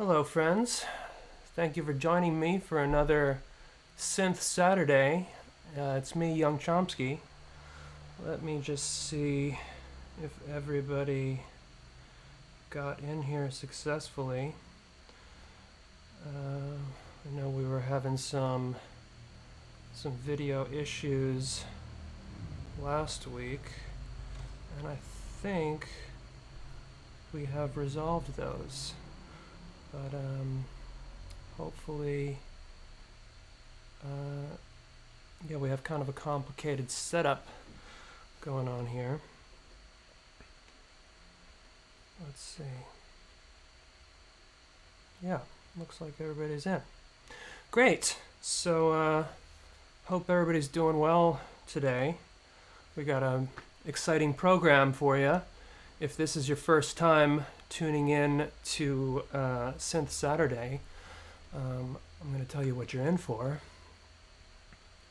Hello, friends. Thank you for joining me for another Synth Saturday. It's me, Young Chomsky. Let me just see if everybody got in here successfully. I know we were having some video issues last week, and I think we have resolved those. But hopefully, yeah, we have kind of a complicated setup going on here. Let's see. Yeah, looks like everybody's in. Great. So, hope everybody's doing well today. We got an exciting program for you. If this is your first time tuning in to Synth Saturday, I'm going to tell you what you're in for.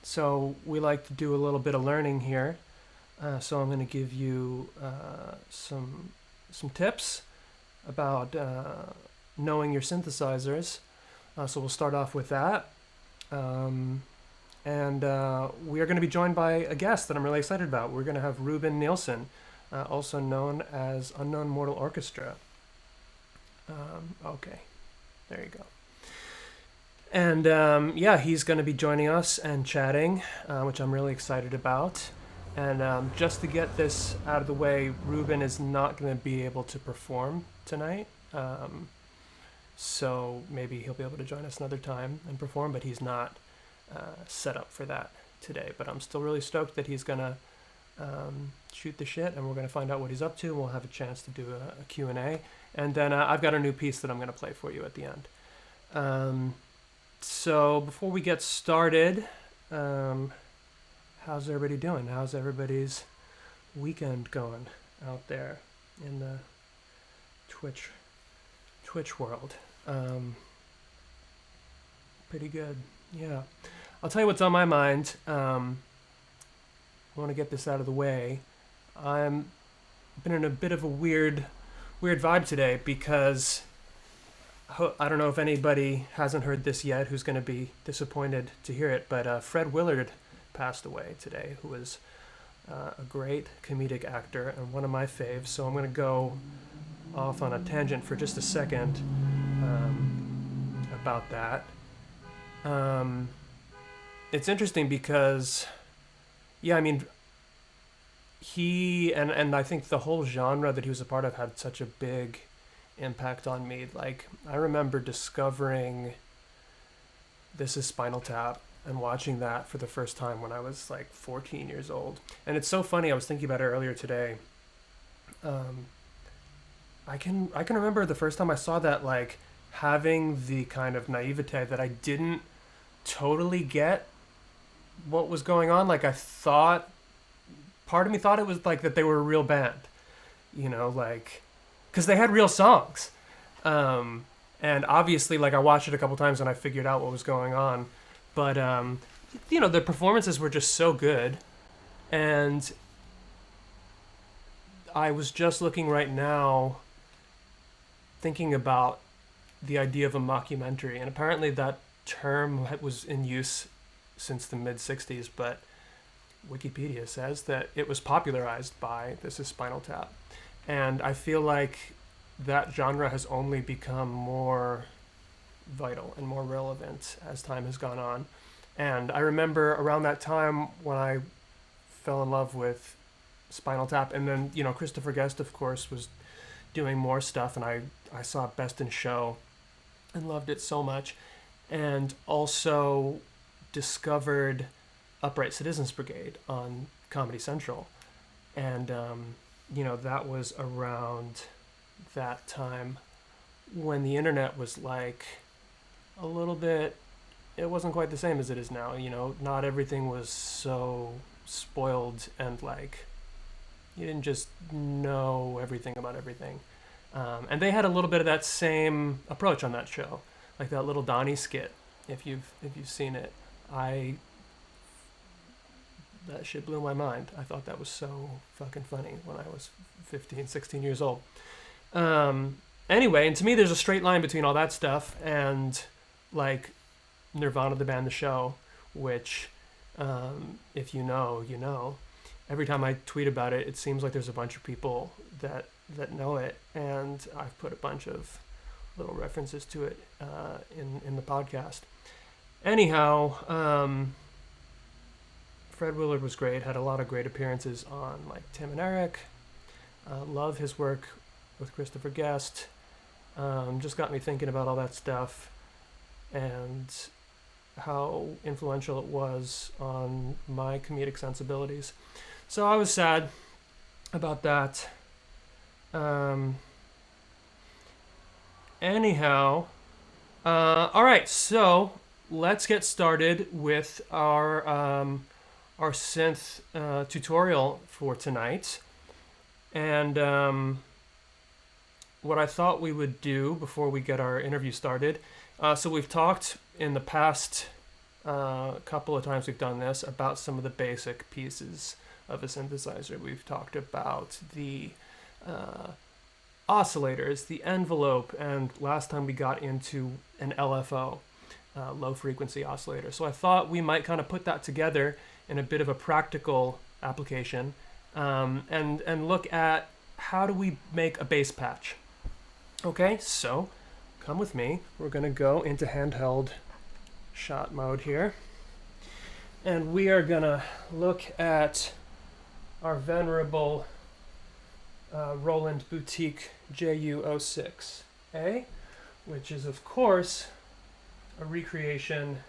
So we like to do a little bit of learning here. So I'm going to give you some tips about knowing your synthesizers. So we'll start off with that. And we are going to be joined by a guest that I'm really excited about. We're going to have Ruben Nielsen, also known as Unknown Mortal Orchestra. Okay, there you go. And yeah, he's going to be joining us and chatting, which I'm really excited about. And just to get this out of the way, Ruben is not going to be able to perform tonight. So maybe he'll be able to join us another time and perform, but he's not set up for that today. But I'm still really stoked that he's going to shoot the shit, and we're going to find out what he's up to, and we'll have a chance to do a Q&A. And then I've got a new piece that I'm going to play for you at the end. So before we get started, how's everybody doing? How's everybody's weekend going out there in the Twitch world? Pretty good, yeah. I'll tell you what's on my mind. I want to get this out of the way. I've been in a bit of a weird vibe today because I don't know if anybody hasn't heard this yet who's going to be disappointed to hear it, but Fred Willard passed away today, who was a great comedic actor and one of my faves. So I'm going to go off on a tangent for just a second about that. It's interesting because, yeah, I mean, he and I think the whole genre that he was a part of had such a big impact on me. Like, I remember discovering This Is Spinal Tap and watching that for the first time when I was like 14 years old. And it's so funny, I was thinking about it earlier today. I can remember the first time I saw that, like, having the kind of naivete that I didn't totally get what was going on. Like, I thought, part of me thought it was like that they were a real band, you know, like, because they had real songs. And obviously, like, I watched it a couple times and I figured out what was going on. But, you know, the performances were just so good. And I was just looking right now, thinking about the idea of a mockumentary. And apparently that term was in use since the mid-'60s, but Wikipedia says that it was popularized by This Is Spinal Tap. And I feel like that genre has only become more vital and more relevant as time has gone on. And I remember around that time when I fell in love with Spinal Tap, and then, you know, Christopher Guest, of course, was doing more stuff, and I saw Best in Show and loved it so much. And also discovered Upright Citizens Brigade on Comedy Central. And, you know, that was around that time when the internet was like a little bit, it wasn't quite the same as it is now. You know, not everything was so spoiled and, like, you didn't just know everything about everything. And they had a little bit of that same approach on that show, like that little Donnie skit. If you've seen it, that shit blew my mind. I thought that was so fucking funny when I was 15, 16 years old. Anyway, and to me, there's a straight line between all that stuff and like Nirvana, the band, the show, which, if you know, you know. Every time I tweet about it, it seems like there's a bunch of people that know it, and I've put a bunch of little references to it in the podcast. Anyhow, Fred Willard was great. Had a lot of great appearances on like Tim and Eric. Love his work with Christopher Guest. Just got me thinking about all that stuff and how influential it was on my comedic sensibilities. So I was sad about that. Anyhow, all right, so let's get started with our synth tutorial for tonight. And what I thought we would do before we get our interview started, so we've talked in the past couple of times we've done this about some of the basic pieces of a synthesizer. We've talked about the oscillators, the envelope, and last time we got into an LFO, low frequency oscillator. So I thought we might kind of put that together in a bit of a practical application, and look at how do we make a bass patch. Okay, so come with me. We're going to go into handheld shot mode here, and we are going to look at our venerable Roland Boutique Juo 06A, which is of course a recreation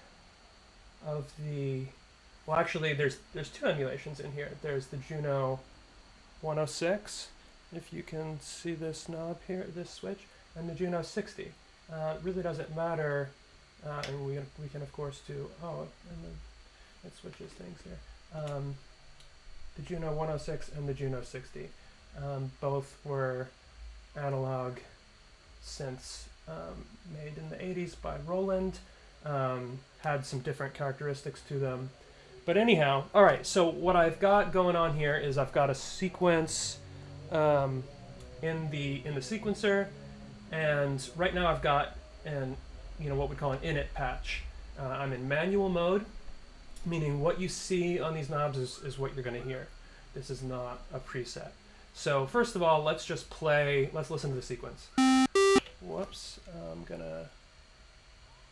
of the, well actually there's two emulations in here. There's the Juno 106, if you can see this knob here, this switch, and the Juno 60. It really doesn't matter, and we can of course do, and then it switches things here. The Juno 106 and the Juno 60. Both were analog synths made in the 80s by Roland. Had some different characteristics to them. But anyhow, all right, so what I've got going on here is I've got a sequence in the sequencer, and right now I've got what we call an init patch. I'm in manual mode, meaning what you see on these knobs is what you're going to hear. This is not a preset. So first of all, let's listen to the sequence. Whoops, I'm going to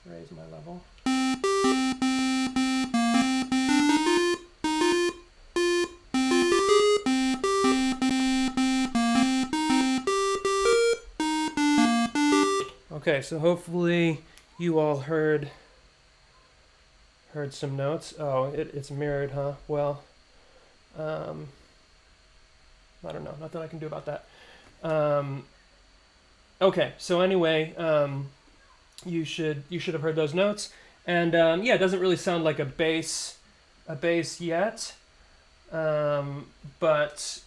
raise my level. Okay, so hopefully you all heard some notes. Oh, it's mirrored, huh? Well, I don't know. Nothing I can do about that. Okay, so anyway, you should have heard those notes, and yeah, it doesn't really sound like a bass yet, but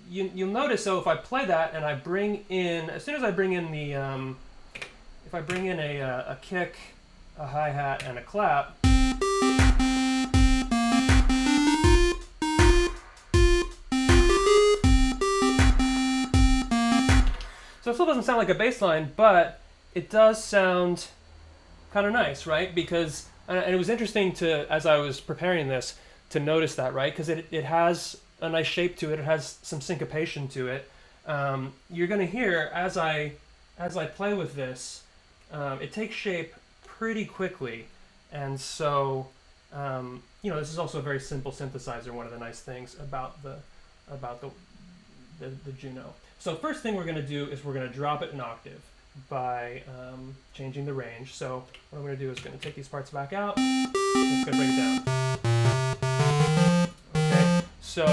you'll notice. So if I play that and I bring in, as soon as I bring in the, if I bring in a kick, a hi-hat, and a clap. So it still doesn't sound like a bass line, but it does sound kind of nice, right? Because, and it was interesting to, as I was preparing this, to notice that, right? Because it has a nice shape to it. It has some syncopation to it. You're going to hear, as I play with this, it takes shape pretty quickly. And so, this is also a very simple synthesizer, one of the nice things about the Juno. So first thing we're going to do is we're going to drop it an octave by changing the range. So what I'm going to do is going to take these parts back out. It's going to bring it down. Okay, so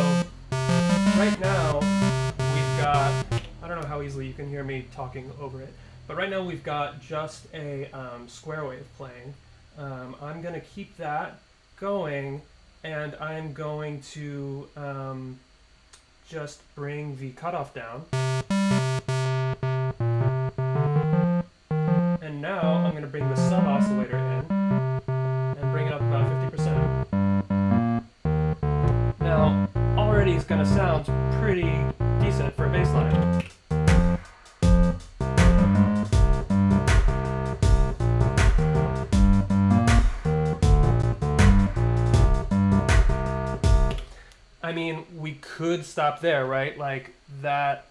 right now we've got, I don't know how easily you can hear me talking over it, but right now we've got just a square wave playing. I'm going to keep that going, and I'm going to just bring the cutoff down. And now I'm going to bring the sub oscillator in and bring it up about 50%. Now, already it's going to sound pretty decent for a bass line. I mean, we could stop there, right? Like that's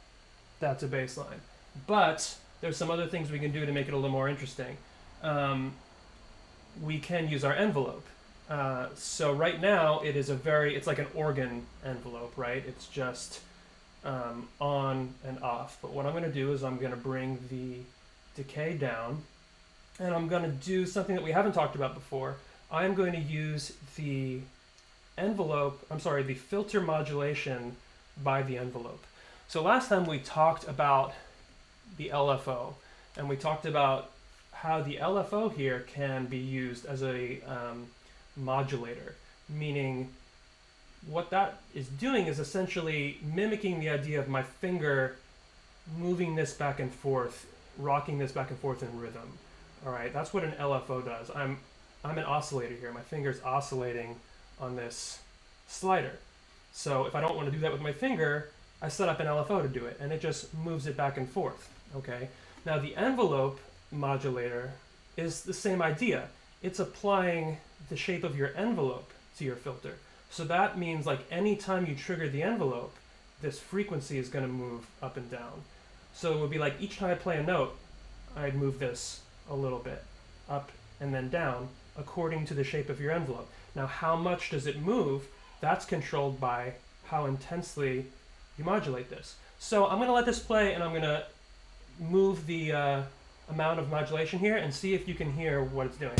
a baseline. But there's some other things we can do to make it a little more interesting. We can use our envelope. So right now it's like an organ envelope, right? It's just on and off. But what I'm going to do is I'm going to bring the decay down, and I'm going to do something that we haven't talked about before. I'm going to use the filter modulation by the envelope. So last time we talked about the LFO, and we talked about how the LFO here can be used as a modulator, meaning what that is doing is essentially mimicking the idea of my finger moving this back and forth, rocking this back and forth in rhythm. All right, that's what an LFO does. I'm an oscillator here. My finger's oscillating on this slider. So if I don't want to do that with my finger, I set up an LFO to do it, and it just moves it back and forth. Okay. Now the envelope modulator is the same idea. It's applying the shape of your envelope to your filter. So that means like anytime you trigger the envelope, this frequency is going to move up and down. So it would be like each time I play a note, I'd move this a little bit up and then down according to the shape of your envelope. Now how much does it move? That's controlled by how intensely you modulate this. So I'm going to let this play, and I'm going to move the amount of modulation here and see if you can hear what it's doing.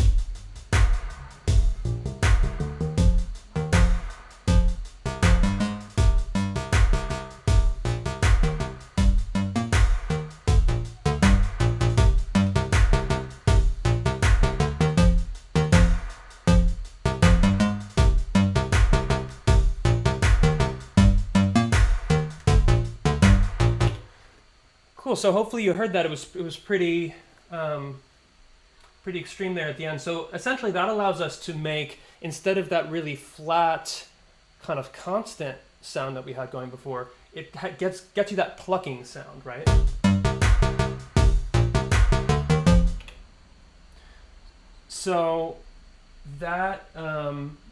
Cool. So hopefully you heard that it was pretty pretty extreme there at the end. So essentially that allows us to make, instead of that really flat kind of constant sound that we had going before, it gets you that plucking sound, right? So that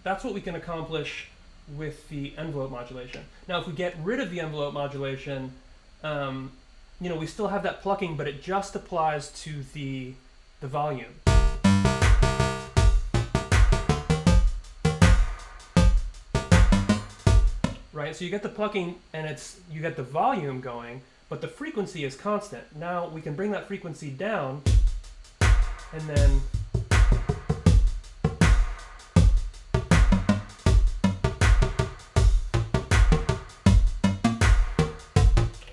that's what we can accomplish with the envelope modulation. Now if we get rid of the envelope modulation, you know, we still have that plucking, but it just applies to the volume. Right, so you get the plucking and you get the volume going, but the frequency is constant. Now we can bring that frequency down, and then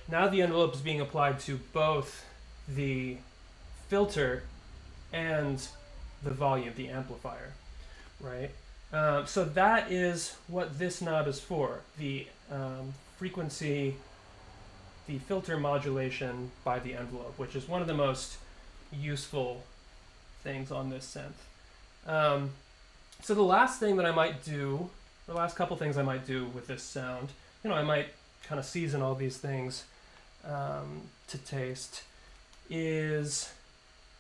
now the envelope is being applied to both the filter and the volume, the amplifier, right? So that is what this knob is for, the frequency, the filter modulation by the envelope, which is one of the most useful things on this synth. So the last thing that I might do, the last couple things I might do with this sound, you know, I might kind of season all these things to taste, is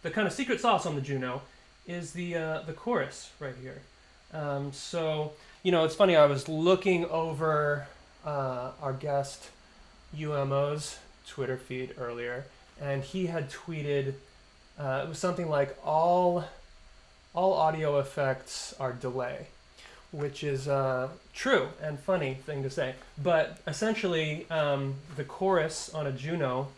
the kind of secret sauce on the Juno is the chorus right here. So, you know, it's funny, I was looking over our guest UMO's Twitter feed earlier, and he had tweeted, it was something like all audio effects are delay, which is true and funny thing to say. But essentially, the chorus on a Juno,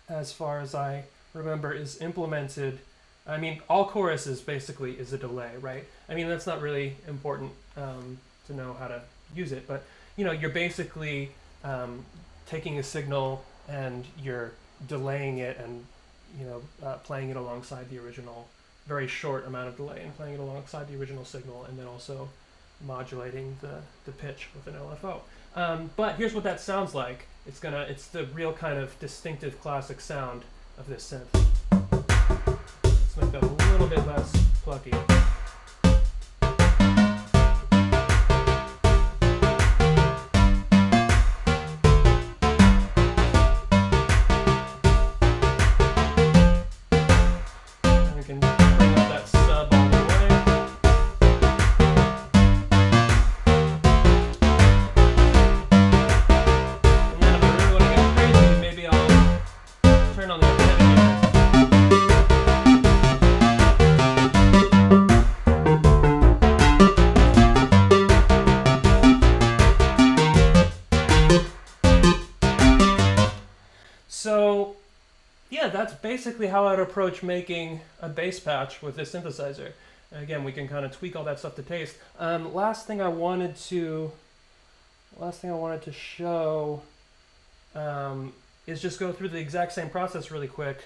as far as I remember, is implemented. I mean, all choruses basically is a delay, right? I mean, that's not really important to know how to use it, but you know, you're basically taking a signal and you're delaying it, and you know, playing it alongside the original, very short amount of delay, and playing it alongside the original signal, and then also modulating the pitch with an LFO. But here's what that sounds like. It's the real kind of distinctive classic sound of this synth. Let's make that a little bit less plucky. And we can bring up that sub all the way. that's basically how I'd approach making a bass patch with this synthesizer. And again, we can kind of tweak all that stuff to taste. Last thing I wanted to show is just go through the exact same process really quick.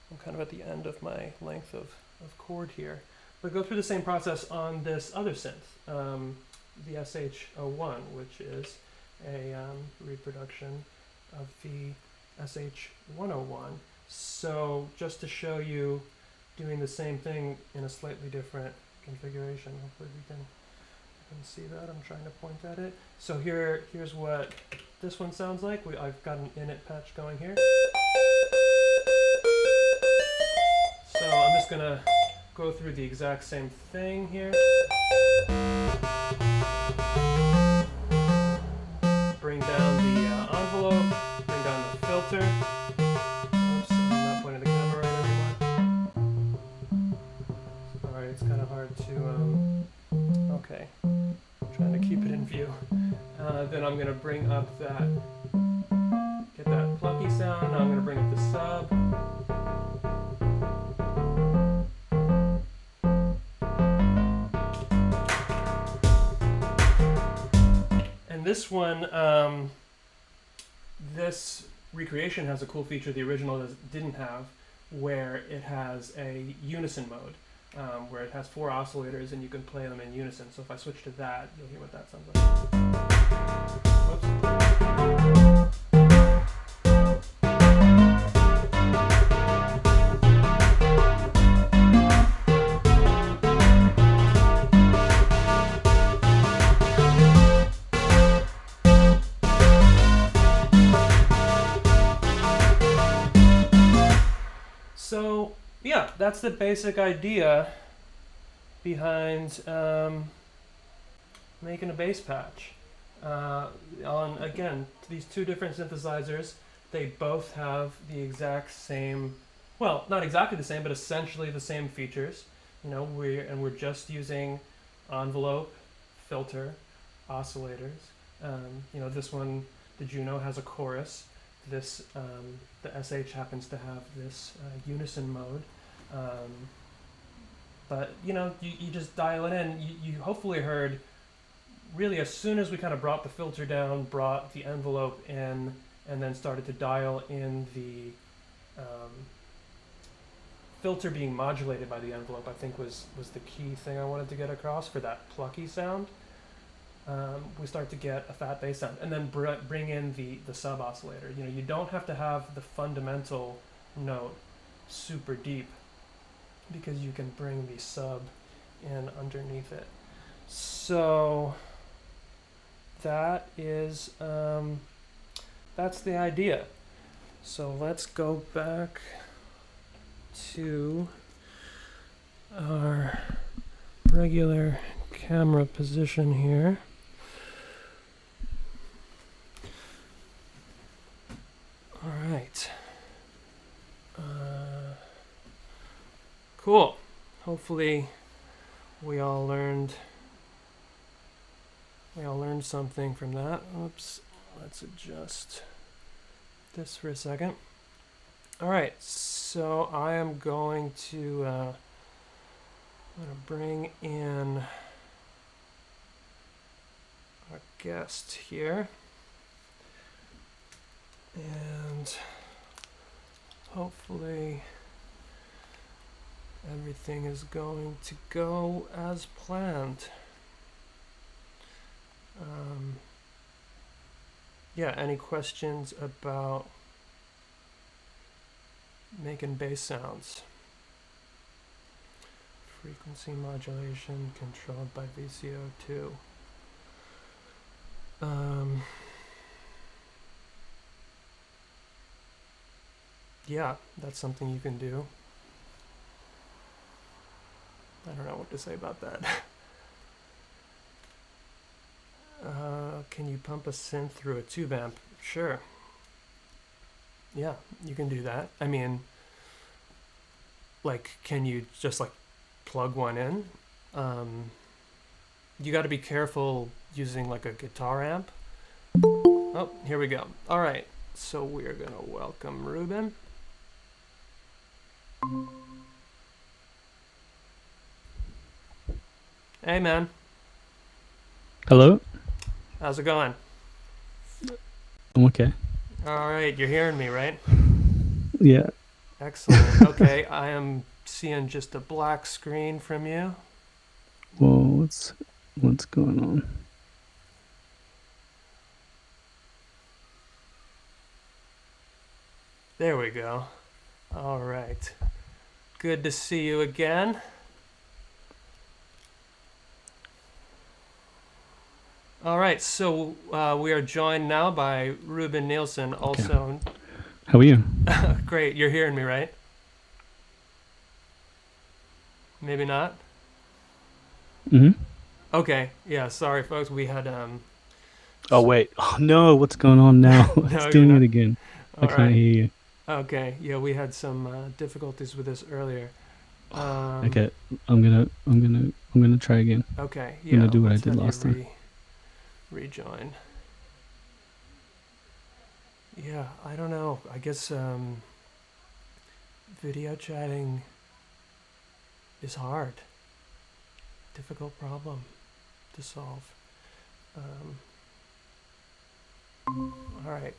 I'm kind of at the end of my length of chord here, but go through the same process on this other synth, the SH01, which is a reproduction of the SH101. So just to show you doing the same thing in a slightly different configuration. Hopefully we can see that. I'm trying to point at it. So here's what this one sounds like. I've got an init patch going here. So I'm just gonna go through the exact same thing here. Bring down the envelope, bring down the filter. Oops, I'm not pointing the camera right anymore. Sorry, it's kind of hard to, okay. I'm trying to keep it in view. Then I'm gonna bring up that, get that plucky sound. Now I'm gonna bring up the sub. And this one, this recreation has a cool feature the original didn't have, where it has a unison mode, where it has 4 oscillators and you can play them in unison. So if I switch to that, you'll hear what that sounds like. Whoops. So yeah, that's the basic idea behind making a bass patch. On, again, these 2 different synthesizers, they both have the exact same, well, not exactly the same, but essentially the same features. You know, we're just using envelope, filter, oscillators. You know, this one, the Juno, has a chorus. This, the SH happens to have this unison mode. But, you know, you just dial it in. You hopefully heard, really, as soon as we kind of brought the filter down, brought the envelope in, and then started to dial in the filter being modulated by the envelope, I think was the key thing I wanted to get across for that plucky sound. We start to get a fat bass sound, and then bring in the sub oscillator. You know, you don't have to have the fundamental note super deep, because you can bring the sub in underneath it. So that is that's the idea. So let's go back to our regular camera position here. All right. Cool. Hopefully we all learned something from that. Oops. Let's adjust this for a second. All right. So I am going to I'm going to bring in our guest here, and hopefully everything is going to go as planned. Yeah, any questions about making bass sounds? Frequency modulation controlled by VCO2. Yeah, that's something you can do. I don't know what to say about that. Can you pump a synth through a tube amp? Sure. Yeah, you can do that. I mean, like, can you just like plug one in? You got to be careful using like a guitar amp. Oh, here we go. All right, so we're gonna welcome Ruben. Hey, man. Hello? How's it going? I'm okay. All right, you're hearing me, right? Yeah. Excellent. Okay, I am seeing just a black screen from you. Well, what's going on? There we go. All right. Good to see you again. All right, so we are joined now by Ruben Nielsen, Okay. also. How are you? Great, you're hearing me, right? Maybe not? Mm-hmm. Okay, yeah, sorry, folks. We had, Oh wait. Oh no, what's going on now? It's no, you're doing it not. again. I All can't right. hear you. Okay, yeah, we had some difficulties with this earlier. Um, Okay. I'm gonna try again. okay, I'm gonna yeah, do what I let's did have you last time. rejoin. Yeah, I don't know. I guess video chatting is hard. Difficult problem to solve. Um, all right,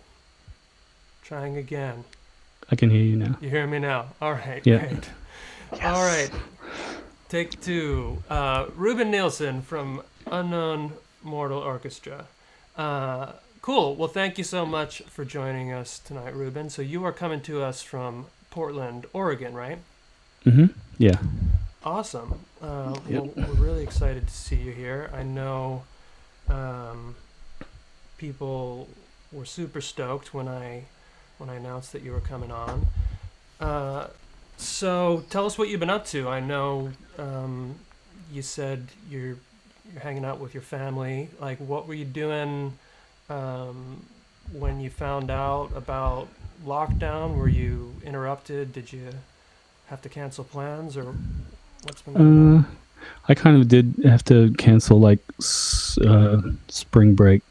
trying again. I can hear you now. You hear me now? All right, Yeah. great. All Yes. right, take two. Ruben Nielsen from Unknown Mortal Orchestra. Uh, cool. Well, thank you so much for joining us tonight, Ruben. So you are coming to us from Portland, Oregon, right? Mm-hmm. Yeah. Awesome. Yep. Well, we're really excited to see you here. I know um, people were super stoked when I announced that you were coming on. Uh, so tell us what you've been up to. I know you said you're hanging out with your family. Like, what were you doing um, when you found out about lockdown? Were you interrupted? Did you have to cancel plans, or what's been going on? Uh, I kind of did have to cancel like spring break,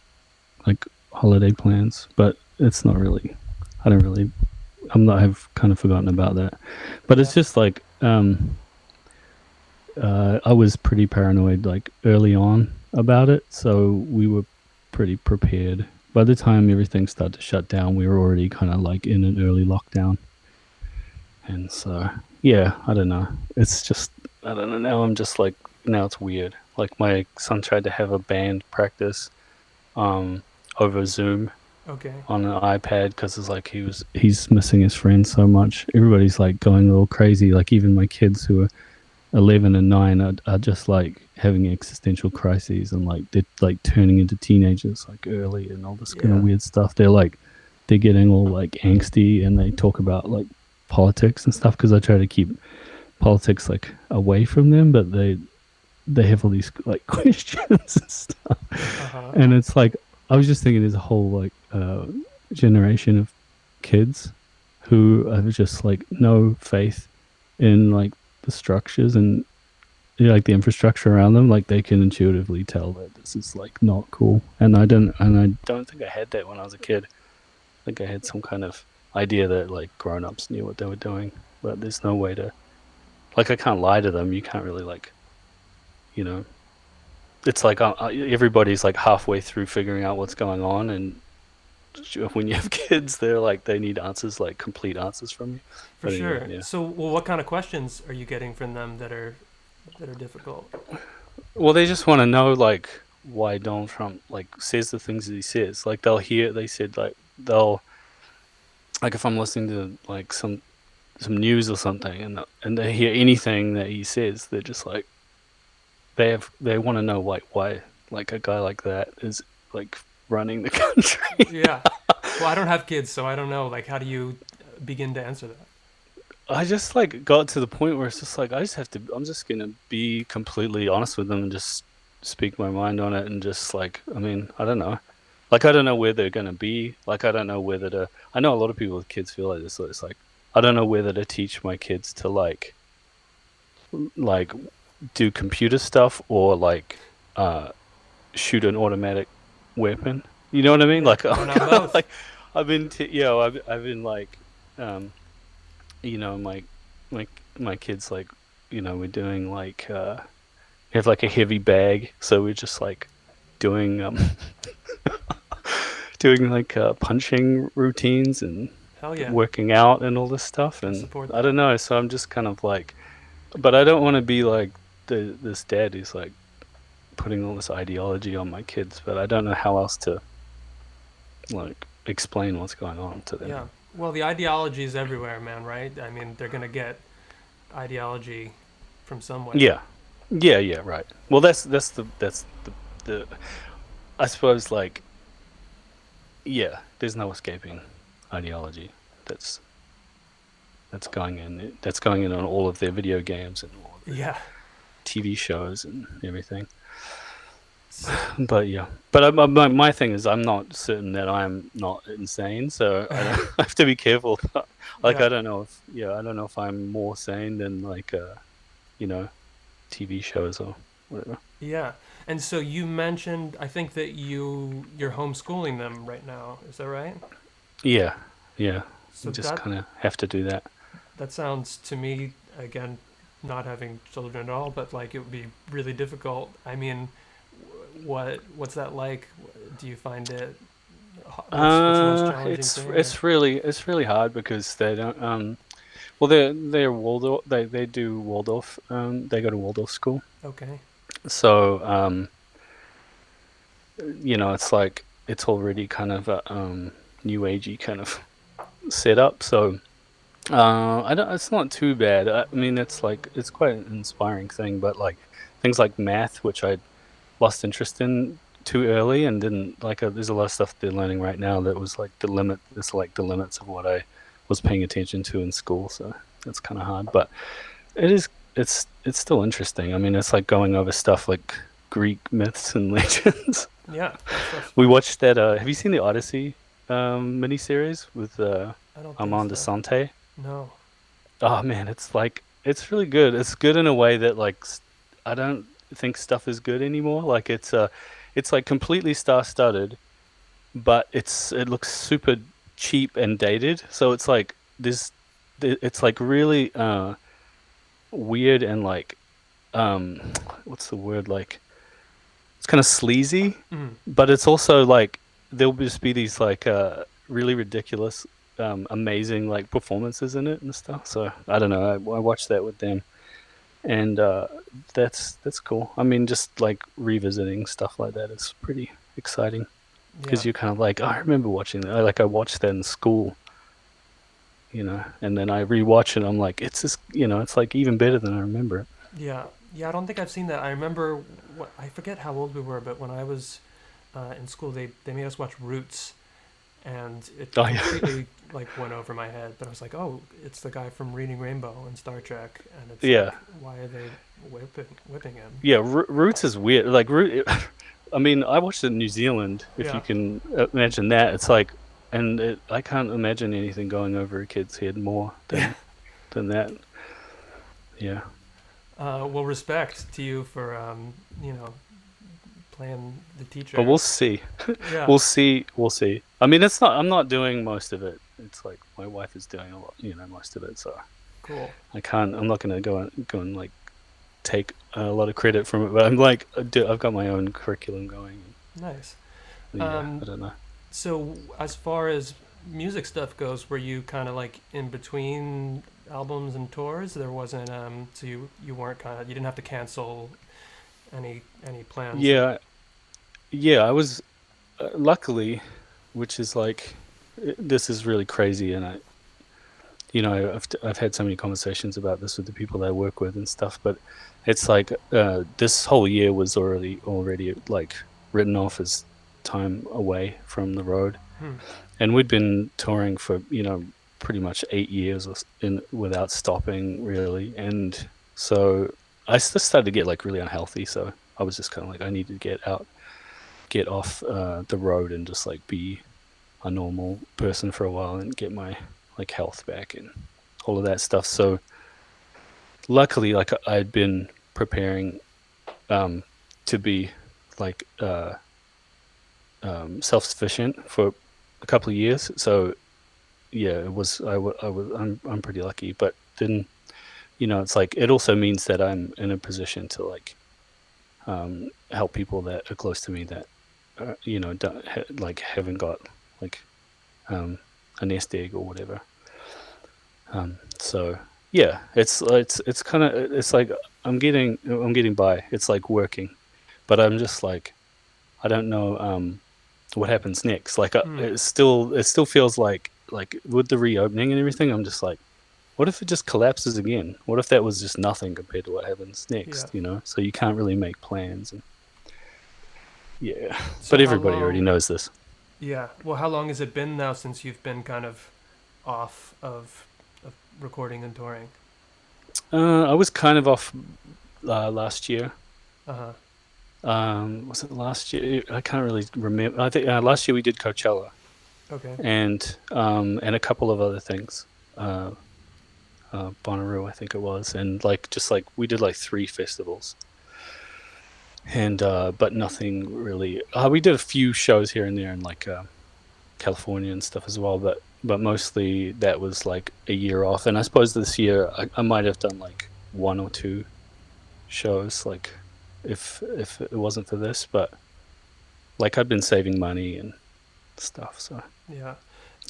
like holiday plans, but it's not really. I don't really. I'm not. I've kind of forgotten about that, but Yeah. it's just like I was pretty paranoid like early on about it, so we were pretty prepared. By the time everything started to shut down, we were already kind of like in an early lockdown, and so yeah, I don't know. It's just I don't know. Now I'm just like now it's weird. Like my son tried to have a band practice um over Zoom Okay. on an iPad because it's like he's missing his friends so much. Everybody's like going a little crazy. Like even my kids who are 11 and 9 are just like having existential crises and like they're like turning into teenagers like early and all this kind of Yeah. weird stuff. They're getting all like angsty and they talk about like politics and stuff because I try to keep politics like away from them, but they have all these like questions and stuff. Uh huh. And it's like I was just thinking there's a whole like generation of kids who have just like no faith in like the structures and like the infrastructure around them. Like they can intuitively tell that this is like not cool. And I don't think I had that when I was a kid. I think I had some kind of idea that like grown-ups knew what they were doing, but there's no way to like I can't lie to them. You can't really like you know it's like everybody's like halfway through figuring out what's going on, and when you have kids, they're like they need answers, like complete answers from you. For But anyway, sure. yeah. So, well, what kind of questions are you getting from them that are difficult? Well, they just want to know like why Donald Trump like says the things that he says. Like they'll hear they said like they'll like if I'm listening to like some news or something, and they hear anything that he says, they're just like they want to know like why like a guy like that is like running the country. Yeah. Well, I don't have kids, so I don't know. Like, how do you begin to answer that? I just like got to the point where it's just like I just have to. I'm just gonna be completely honest with them and just speak my mind on it and just like I mean I don't know. Like I don't know where they're gonna be. Like I don't know whether to. I know a lot of people with kids feel like this. So it's like I don't know whether to teach my kids to like do computer stuff or like uh shoot an automatic weapon. You know what I mean? Yeah. Like Why not both? like I've been I've been like um you know my my kids like we're doing like have like a heavy bag, so we're just like doing doing like punching routines and Hell yeah, working out and all this stuff. I And support I don't that. know, so I'm just kind of like, but I don't want to be like this dad who's like putting all this ideology on my kids, but I don't know how else to like explain what's going on to them. Yeah. Well, the ideology is everywhere, man. Right? I mean, they're gonna get ideology from somewhere. Yeah, yeah, right. Well, that's the I suppose like, yeah, there's no escaping ideology. That's that's going in on all of their video games and all of their Yeah. TV shows and everything. So, But yeah, but my thing is I'm not certain that I'm not insane, so I don't I have to be careful. Like yeah. I don't know if, yeah, I don't know if I'm more sane than like you know, TV shows or whatever. Yeah. And so you mentioned, I think that you're homeschooling them right now. Is that right? Yeah, yeah. So You just that kind of have to do that. that sounds to me, again, not having children at all, but like it would be really difficult. I mean, what's that like? Do you find it? What's the most challenging thing? Or It's really hard because they don't well they're Waldorf, they do Waldorf, they go to Waldorf school. okay, So you know, it's like it's already kind of a new agey kind of setup. So I don't. It's not too bad. I mean, it's like it's quite an inspiring thing. But like things like math, which I lost interest in too early and didn't like. There's a lot of stuff they're learning right now that was like the limit. It's like the limits of what I was paying attention to in school. So that's kind of hard. But it is. It's still interesting. I mean, it's like going over stuff like Greek myths and legends. yeah, that stuff's We fun. watched that. Have you seen the Odyssey miniseries with I don't think Armand de so. Sante? No. Oh man, it's like it's really good. It's good in a way that like I don't think stuff is good anymore. Like it's like completely star-studded, but it looks super cheap and dated. So it's like this it's like really weird and like um what's the word, like it's kind of sleazy, Mm, but it's also like there'll just be these like really ridiculous amazing like performances in it and stuff. So I don't know. I watched that with them, and that's cool. I mean, just like revisiting stuff like that is pretty exciting yeah. because you're kind of like, oh, I remember watching that. Like I watched that in school, you know, and then I rewatch it. I'm like, it's just, you know, it's like even better than I remember it. Yeah. Yeah. I don't think I've seen that. I remember. I forget how old we were, but when I was in school, they made us watch Roots, and it Oh yeah, completely like went over my head. But I was like, oh, it's the guy from Reading Rainbow and Star Trek, and it's yeah, like, why are they whipping him? yeah. Roots is weird. Like Root. I mean, I watched it in New Zealand. If you Yeah. can imagine that, it's like, and I can't imagine anything going over a kid's head more Yeah. than that. Yeah, Well, respect to you for you know, playing the but teacher. we'll see. Yeah. We'll see. We'll see. I mean, it's not. I'm not doing most of it. It's like my wife is doing a lot. You know, most of it. So Cool. I can't. I'm not going to go and like take a lot of credit from it. But I'm like, I've got my own curriculum going. Nice. Yeah, I Um, don't know. so as far as music stuff goes, were you kind of like in between albums and tours? There wasn't so you weren't kind of, you didn't have to cancel any plans or Yeah, yeah. I was luckily, which is like, this is really crazy, and I, you know, I've had so many conversations about this with the people that I work with and stuff, but it's like this whole year was already like written off as time away from the road, hmm, and we'd been touring for, you know, pretty much 8 years in without stopping really, and so I just started to get like really unhealthy. So I was just kind of like, I need to get out, get off the road, and just like be a normal person for a while and get my like health back and all of that stuff. So luckily, like I'd been preparing um, to be like self sufficient for a couple of years. So yeah, it was I was I'm pretty lucky, but then, you know, it's like it also means that I'm in a position to like help people that are close to me that don't like haven't got like um, a nest egg or whatever. So yeah, it's kind of it's like I'm getting by. It's like working, but I'm just like I don't know what happens next. Like Hmm. it still feels like with the reopening and everything. I'm just like, what if it just collapses again? What if that was just nothing compared to what happens Yeah. next? So you can't really make plans. And yeah, So but how everybody already long? knows this. Yeah. Well, how long has it been now since you've been kind of off of recording and touring? I was kind of off last year. Uh huh. Was it last year? I can't really remember. I think last year we did Coachella Okay. and a couple of other things. Uh, Bonnaroo, I think it was, and like just like we did like 3 festivals, and but nothing really. We did a few shows here and there in like California and stuff as well, but mostly that was like a year off. And I suppose this year I might have done like 1 or 2 shows, like if it wasn't for this, but like I've been saving money and stuff. So Yeah.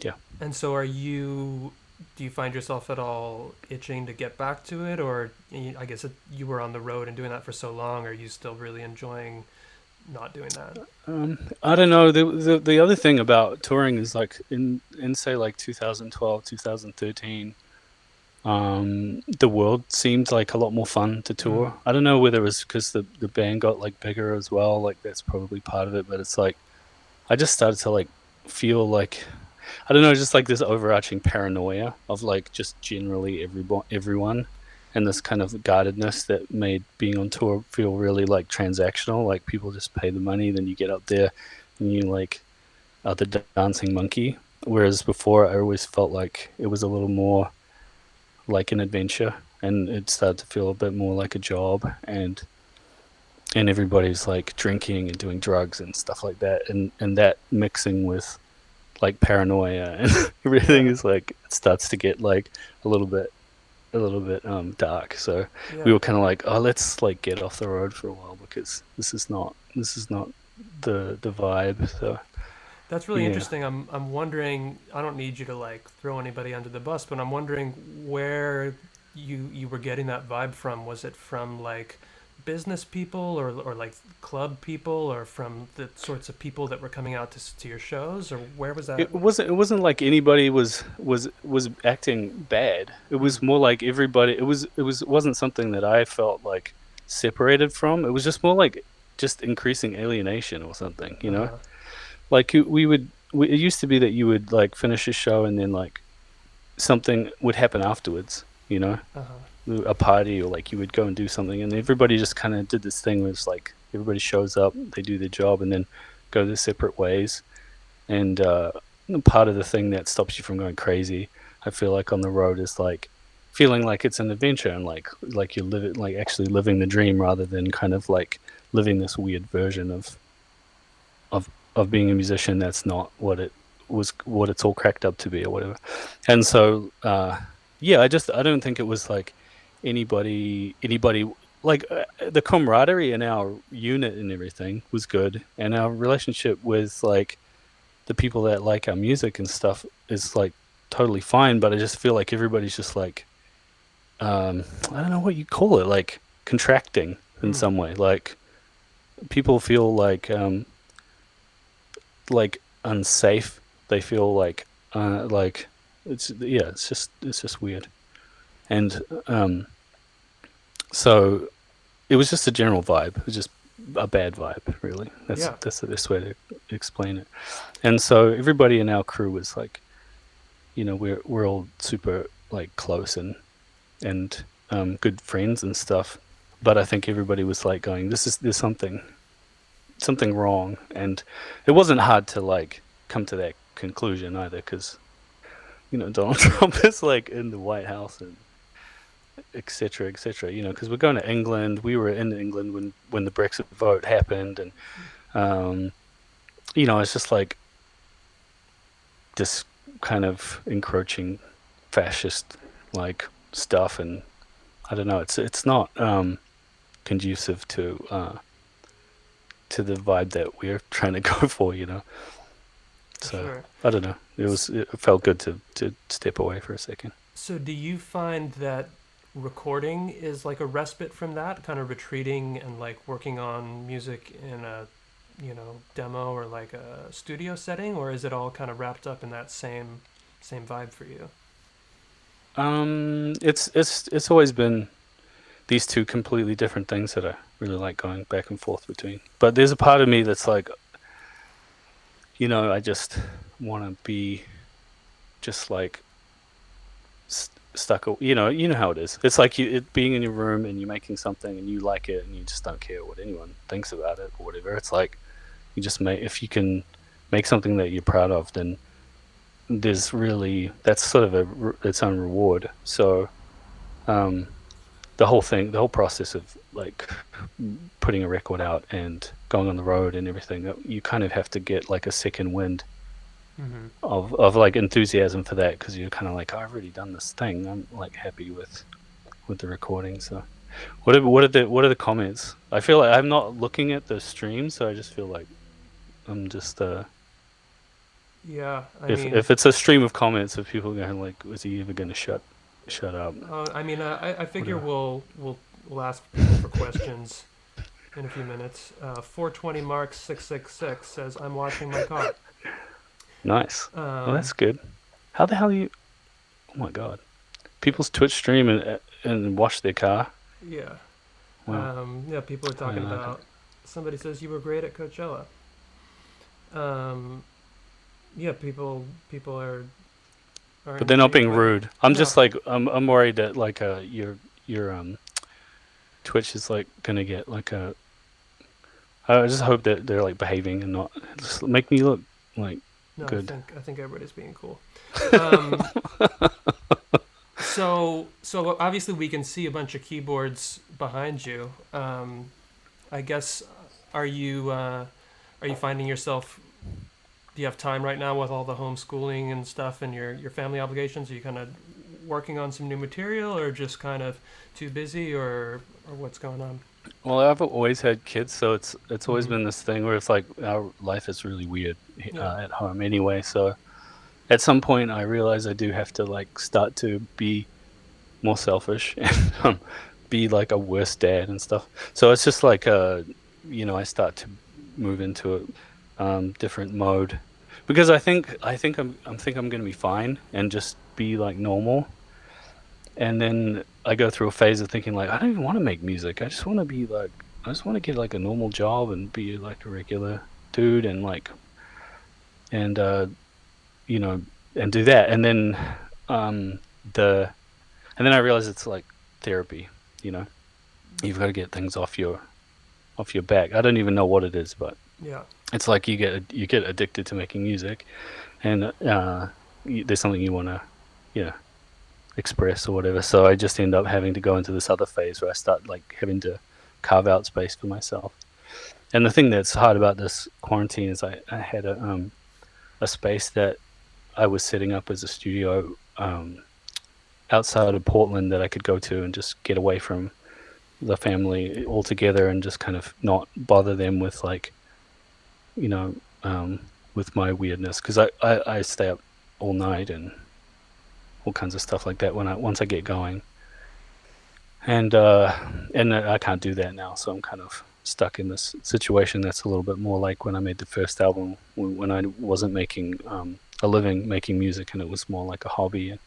yeah. And so are you? Do you find yourself at all itching to get back to it, or I guess you were on the road and doing that for so long? Are you still really enjoying not doing that? I don't know. The other thing about touring is like in say like 2012, 2013, the world seemed like a lot more fun to Mm. tour. I don't know whether it was because the band got like bigger as well. Like that's probably part of it. But it's like I just started to like feel like I don't know, just like this overarching paranoia of like just generally everyone, and this kind of guardedness that made being on tour feel really like transactional. Like people just pay the money, then you get up there and you like are the dancing monkey. Whereas before, I always felt like it was a little more like an adventure, and it started to feel a bit more like a job, and everybody's like drinking and doing drugs and stuff like that, and that mixing with like paranoia and everything Yeah. is like it starts to get like a little bit dark. So we Yeah. were kind of like, oh, let's like get off the road for a while because this is not the vibe. So That's really yeah. interesting. I'm wondering. I don't need you to like throw anybody under the bus, but I'm wondering where you were getting that vibe from. Was it from like business people or like club people or from the sorts of people that were coming out to your shows or where was that? It wasn't like anybody was acting bad. It Hmm. was more like everybody. It wasn't something that I felt like separated from. It was just more like just increasing alienation or something. Uh-huh. Like it used to be that you would like finish a show and then like something would happen afterwards. Uh-huh. A party or like you would go and do something, and everybody just kind of did this thing where it's like everybody shows up, they do their job, and then go their separate ways. And part of the thing that stops you from going crazy, I feel like on the road is like feeling like it's an adventure and like you're living like actually living the dream rather than kind of like living this weird version of being a musician that's not what it's all cracked up to be or whatever. And so yeah, I don't think it was like anybody like the camaraderie in our unit and everything was good, and our relationship with like the people that like our music and stuff is like totally fine. But I just feel like everybody's just like I don't know what you call it, like contracting in Hmm. some way. Like people feel like unsafe. They feel like it's yeah, it's just weird. And so it was just a general vibe. It was just a bad vibe, really. That's Yeah. that's the best way to explain it. And so everybody in our crew was like, we're all super like close and good friends and stuff. But I think everybody was like going, there's something wrong, and it wasn't hard to like come to that conclusion either, because Donald Trump is like in the White House and etc. etc. Because we're going to England. We were in England when the Brexit vote happened, and um, it's just like this kind of encroaching fascist like stuff, and I don't know. It's not conducive to to the vibe that we're trying to go for, you know. For So sure. I don't know. It felt good to step away for a second. So do you find that recording is like a respite from that, kind of retreating and like working on music in a, demo or like a studio setting, or is it all kind of wrapped up in that same vibe for you? It's always been these two completely different things that I really like going back and forth between. But there's a part of me that's like, I just want to be just like stuck. You know how it is. It's like being in your room and you're making something and you like it and you just don't care what anyone thinks about it or whatever. It's like you just make if you can make something that you're proud of, then that's sort of its own reward. So um, the whole process of like putting a record out and going on the road and everything, you kind of have to get like a second wind Mm-hmm. of like enthusiasm for that, because you're kind of like, oh, I've already done this thing. I'm like happy with the recording. So what are the comments? I feel like I'm not looking at the stream, so I just feel like I'm just Yeah, I mean, if it's a stream of comments of people going like, is he ever going to shut up? I figure Whatever. we'll ask people for questions in a few minutes. 420 Mark 666 says, "I'm washing my car." Nice. Well, Um, that's good. How the hell you? Oh my god! People's Twitch stream and wash their car. yeah, Wow. yeah. People are I talking mean, I don't. about. Somebody says you were great at Coachella. Um, yeah, people are But they're not intrigued being by it. rude. I'm No, just like I'm worried that like your Twitch is like gonna get like a. I just hope that they're like behaving and not just make me look like no. I good. think I think everybody's being cool. Um, so obviously we can see a bunch of keyboards behind you. I guess are you finding yourself? Do you have time right now with all the homeschooling and stuff and your family obligations? Are you kind of working on some new material, or just kind of too busy, or what's going on? Well, I've always had kids, so it's always Mm-hmm. been this thing where it's like our life is really weird Yeah. at home anyway. So at some point, I realize I do have to like start to be more selfish and be like a worse dad and stuff. So it's just like I start to move into a different mode, because I think I'm gonna be fine and just be like normal, and then I go through a phase of thinking like I don't even want to make music. I just want to get like a normal job and be like a regular dude and like and you know and do that, and then um the and then I realize it's like therapy. You know, you've got to get things off your back. I don't even know what it is, but Yeah. it's like you get addicted to making music, and there's something you want to, yeah, express or whatever. So I just end up having to go into this other phase where I start like having to carve out space for myself. And the thing that's hard about this quarantine is I had a space that I was setting up as a studio outside of Portland that I could go to and just get away from the family altogether and just kind of not bother them with like you know with my weirdness, because I stay up all night and all kinds of stuff like that once I get going, and I can't do that now, so I'm kind of stuck in this situation that's a little bit more like when I made the first album, when I wasn't making a living making music and it was more like a hobby. And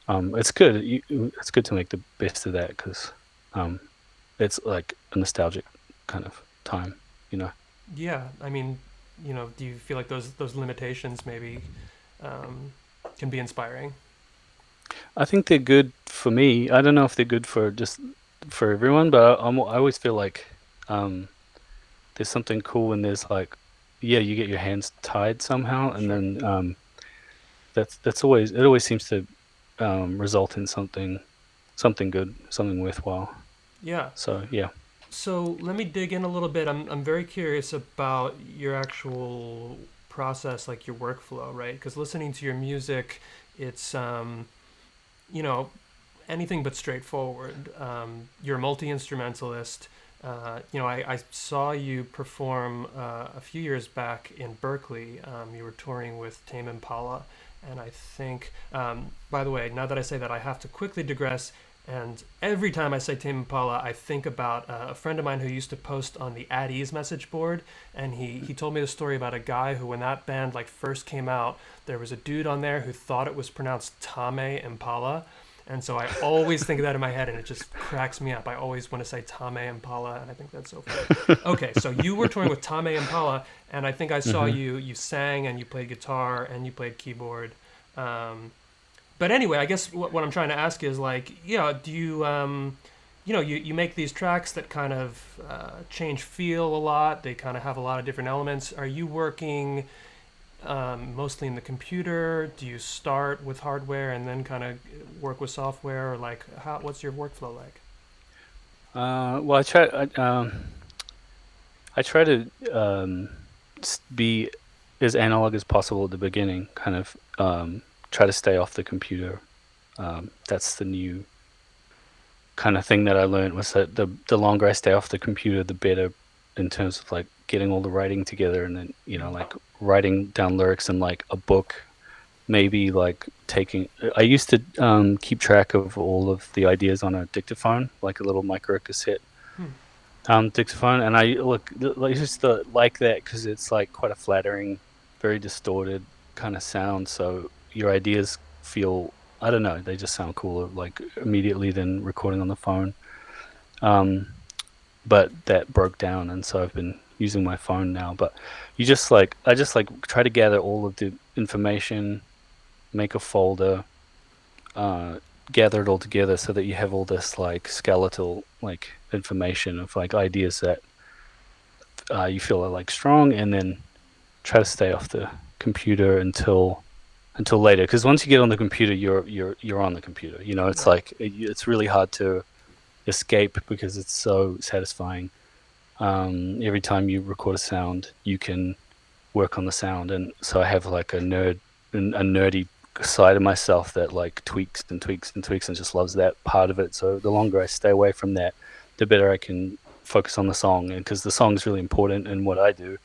Mm-hmm. it's good. It's good to make the best of that, because um, it's like a nostalgic kind of time, you know. Yeah. I mean, do you feel like those limitations maybe um, can be inspiring? I think they're good for me. I don't know if they're good for just for everyone, but I always feel like um, there's something cool when there's like, yeah, you get your hands tied somehow, and Sure. then that's always it always seems to result in something good, something worthwhile. Yeah. So yeah. So let me dig in a little bit. I'm very curious about your actual process, like your workflow, right? Because listening to your music, it's you know anything but straightforward. You're a multi instrumentalist. I saw you perform a few years back in Berkeley. You were touring with Tame Impala, and I think, by the way, now that I say that, I have to quickly digress. And every time I say Tame Impala, I think about a friend of mine who used to post on the At Ease message board, and he told me the story about a guy who, when that band like first came out, there was a dude on there who thought it was pronounced Tame Impala, and so I always think of that in my head, and it just cracks me up. I always want to say Tame Impala, and I think that's so funny. Okay, so you were touring with Tame Impala, and I think I saw Hmm. you sang and you played guitar and you played keyboard. Um, but anyway, I guess what I'm trying to ask is like, do you, you make these tracks that kind of change feel a lot. They kind of have a lot of different elements. Are you working mostly in the computer? Do you start with hardware and then kind of work with software, or like what's your workflow like? Well, I try to be as analog as possible at the beginning. Kind of try to stay off the computer. That's the new kind of thing that I learned, was that the longer I stay off the computer, the better, in terms of like getting all the writing together, and then like writing down lyrics in like a book. Maybe like taking. I used to keep track of all of the ideas on a dictaphone, like a little micro cassette Hmm. dictaphone, and I like just like that because it's like quite a flattering, very distorted kind of sound. So your ideas feel, I don't know, they just sound cooler like immediately than recording on the phone. Um, but that broke down, and so I've been using my phone now. But I just like try to gather all of the information, make a folder, uh, gather it all together so that you have all this like skeletal like information of like ideas that you feel are like strong, and then try to stay off the computer until later. Because once you get on the computer, you're on the computer. It's Right. like it's really hard to escape because it's so satisfying. Every time you record a sound, you can work on the sound, and so I have like a nerdy side of myself that like tweaks and tweaks and tweaks and just loves that part of it. So the longer I stay away from that, the better I can focus on the song, and because the song is really important in what I do,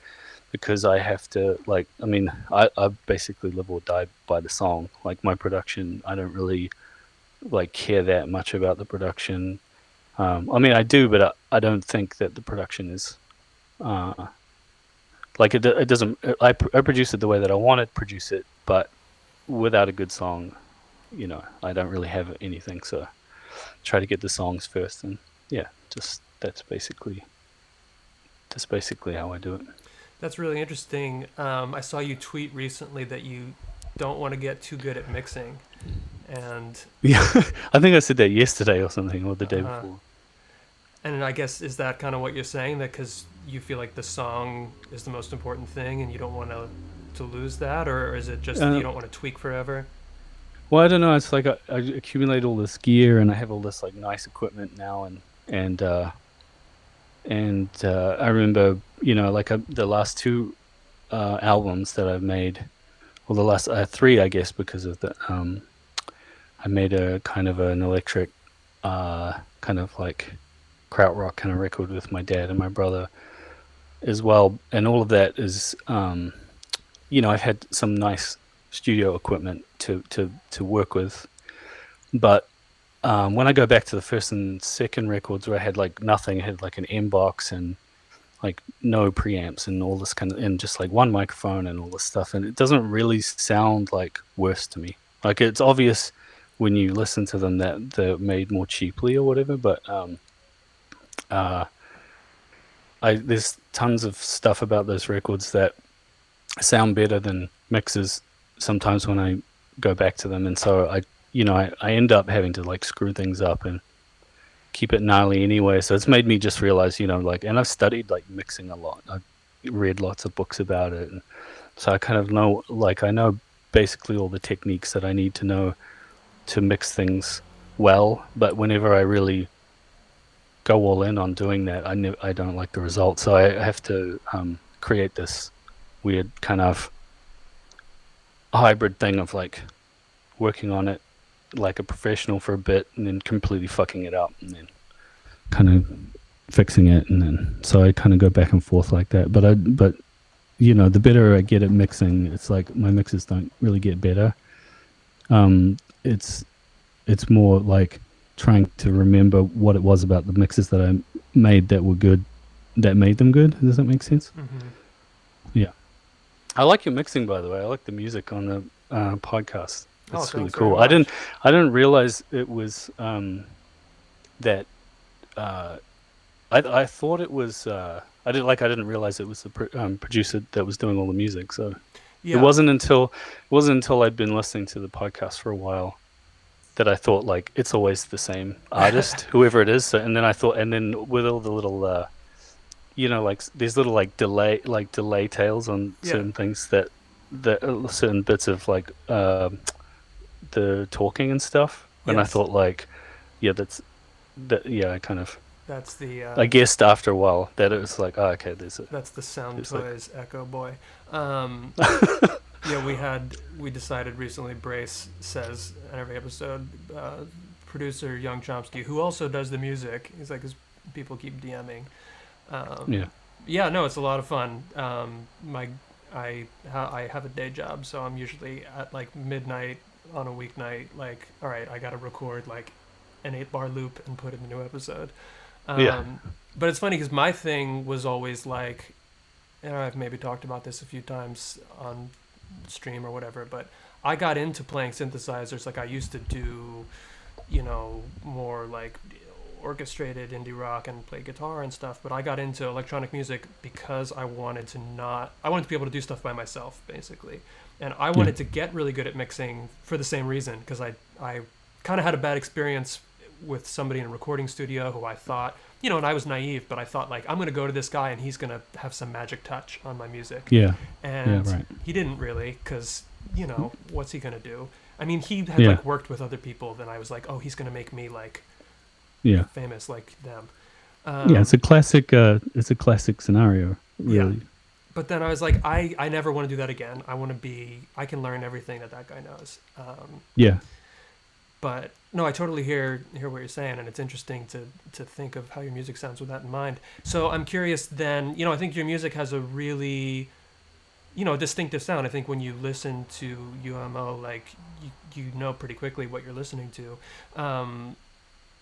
because I have to like, I mean, I basically live or die by the song. Like my production, I don't really like care that much about the production. I mean, I do, but I don't think that the production is uh, like it doesn't. I produce it the way that I want to produce it, but without a good song, I don't really have anything. So try to get the songs first, and yeah, just that's basically how I do it. That's really interesting. I saw you tweet recently that you don't want to get too good at mixing, and Yeah, I think I said that yesterday or something, or the day uh, before. and I guess is that kind of what you're saying, that because you feel like the song is the most important thing and you don't want to lose that, or is it just that you Uh, don't want to tweak forever? well, I don't know. It's like I accumulate all this gear, and I have all this like nice equipment now, and I remember, like the last two albums that I've made, well, the last three, I guess, because of the I made a kind of an electric, kind of like krautrock kind of record with my dad and my brother as well, and all of that is, I've had some nice studio equipment to work with, but when I go back to the first and second records where I had like nothing, I had like an M box and like no preamps and all this kind of, and just like one microphone and all this stuff, and it doesn't really sound like worse to me. Like it's obvious when you listen to them that they're made more cheaply or whatever, but uh, I there's tons of stuff about those records that sound better than mixes sometimes when I go back to them, and so I end up having to like screw things up and keep it gnarly anyway. So it's made me just realize, like, and I've studied like mixing a lot. I've read lots of books about it, and so I kind of know, like, I know basically all the techniques that I need to know to mix things well. But whenever I really go all in on doing that, I don't like the result. So I have to create this weird kind of hybrid thing of like working on it like a professional for a bit and then completely fucking it up and then kind of fixing it, and then so I kind of go back and forth like that. But you know, the better I get at mixing, it's like my mixes don't really get better. It's more like trying to remember what it was about the mixes that I made that were good, that made them good. Does that make sense? Mm-hmm. Yeah. I like your mixing, by the way. I like the music on the podcast. It's really cool. I didn't realize it was that. I thought it was. I didn't realize it was the producer that was doing all the music. So Yeah. it wasn't until I'd been listening to the podcast for a while that I thought like it's always the same artist, whoever it is. So, and then I thought, and then with all the little, you know, like these little like delay tails on certain things that certain bits of like the talking and stuff. And I thought like, yeah, I kind of. That's the. I guessed after a while that it was like, oh, okay, that's the Sound Toys like, Echo Boy. We decided recently. Brace says in every episode, producer Young Chomsky, who also does the music. He's like, his people keep DMing. No, it's a lot of fun. I have a day job, so I'm usually at like midnight on a weeknight. Like, all right, I got to record like an 8-bar loop and put in a new episode. But it's funny because my thing was always like, and I've maybe talked about this a few times on stream or whatever, but I got into playing synthesizers. Like I used to do, you know, more like orchestrated indie rock and play guitar and stuff, but I got into electronic music because I wanted to be able to do stuff by myself, basically. And I wanted to get really good at mixing for the same reason, because I kind of had a bad experience with somebody in a recording studio who I thought, you know, and I was naive, but I thought like, I'm going to go to this guy and he's going to have some magic touch on my music. And he didn't really, because, you know, what's he going to do? I mean, he had like worked with other people, then I was like, oh, he's going to make me like famous like them. It's a classic scenario, really. But then I was like, I never want to do that again. I can learn everything that guy knows. But no, I totally hear what you're saying, and it's interesting to think of how your music sounds with that in mind. So I'm curious then, you know, I think your music has a really, you know, distinctive sound. I think when you listen to UMO, like you know pretty quickly what you're listening to.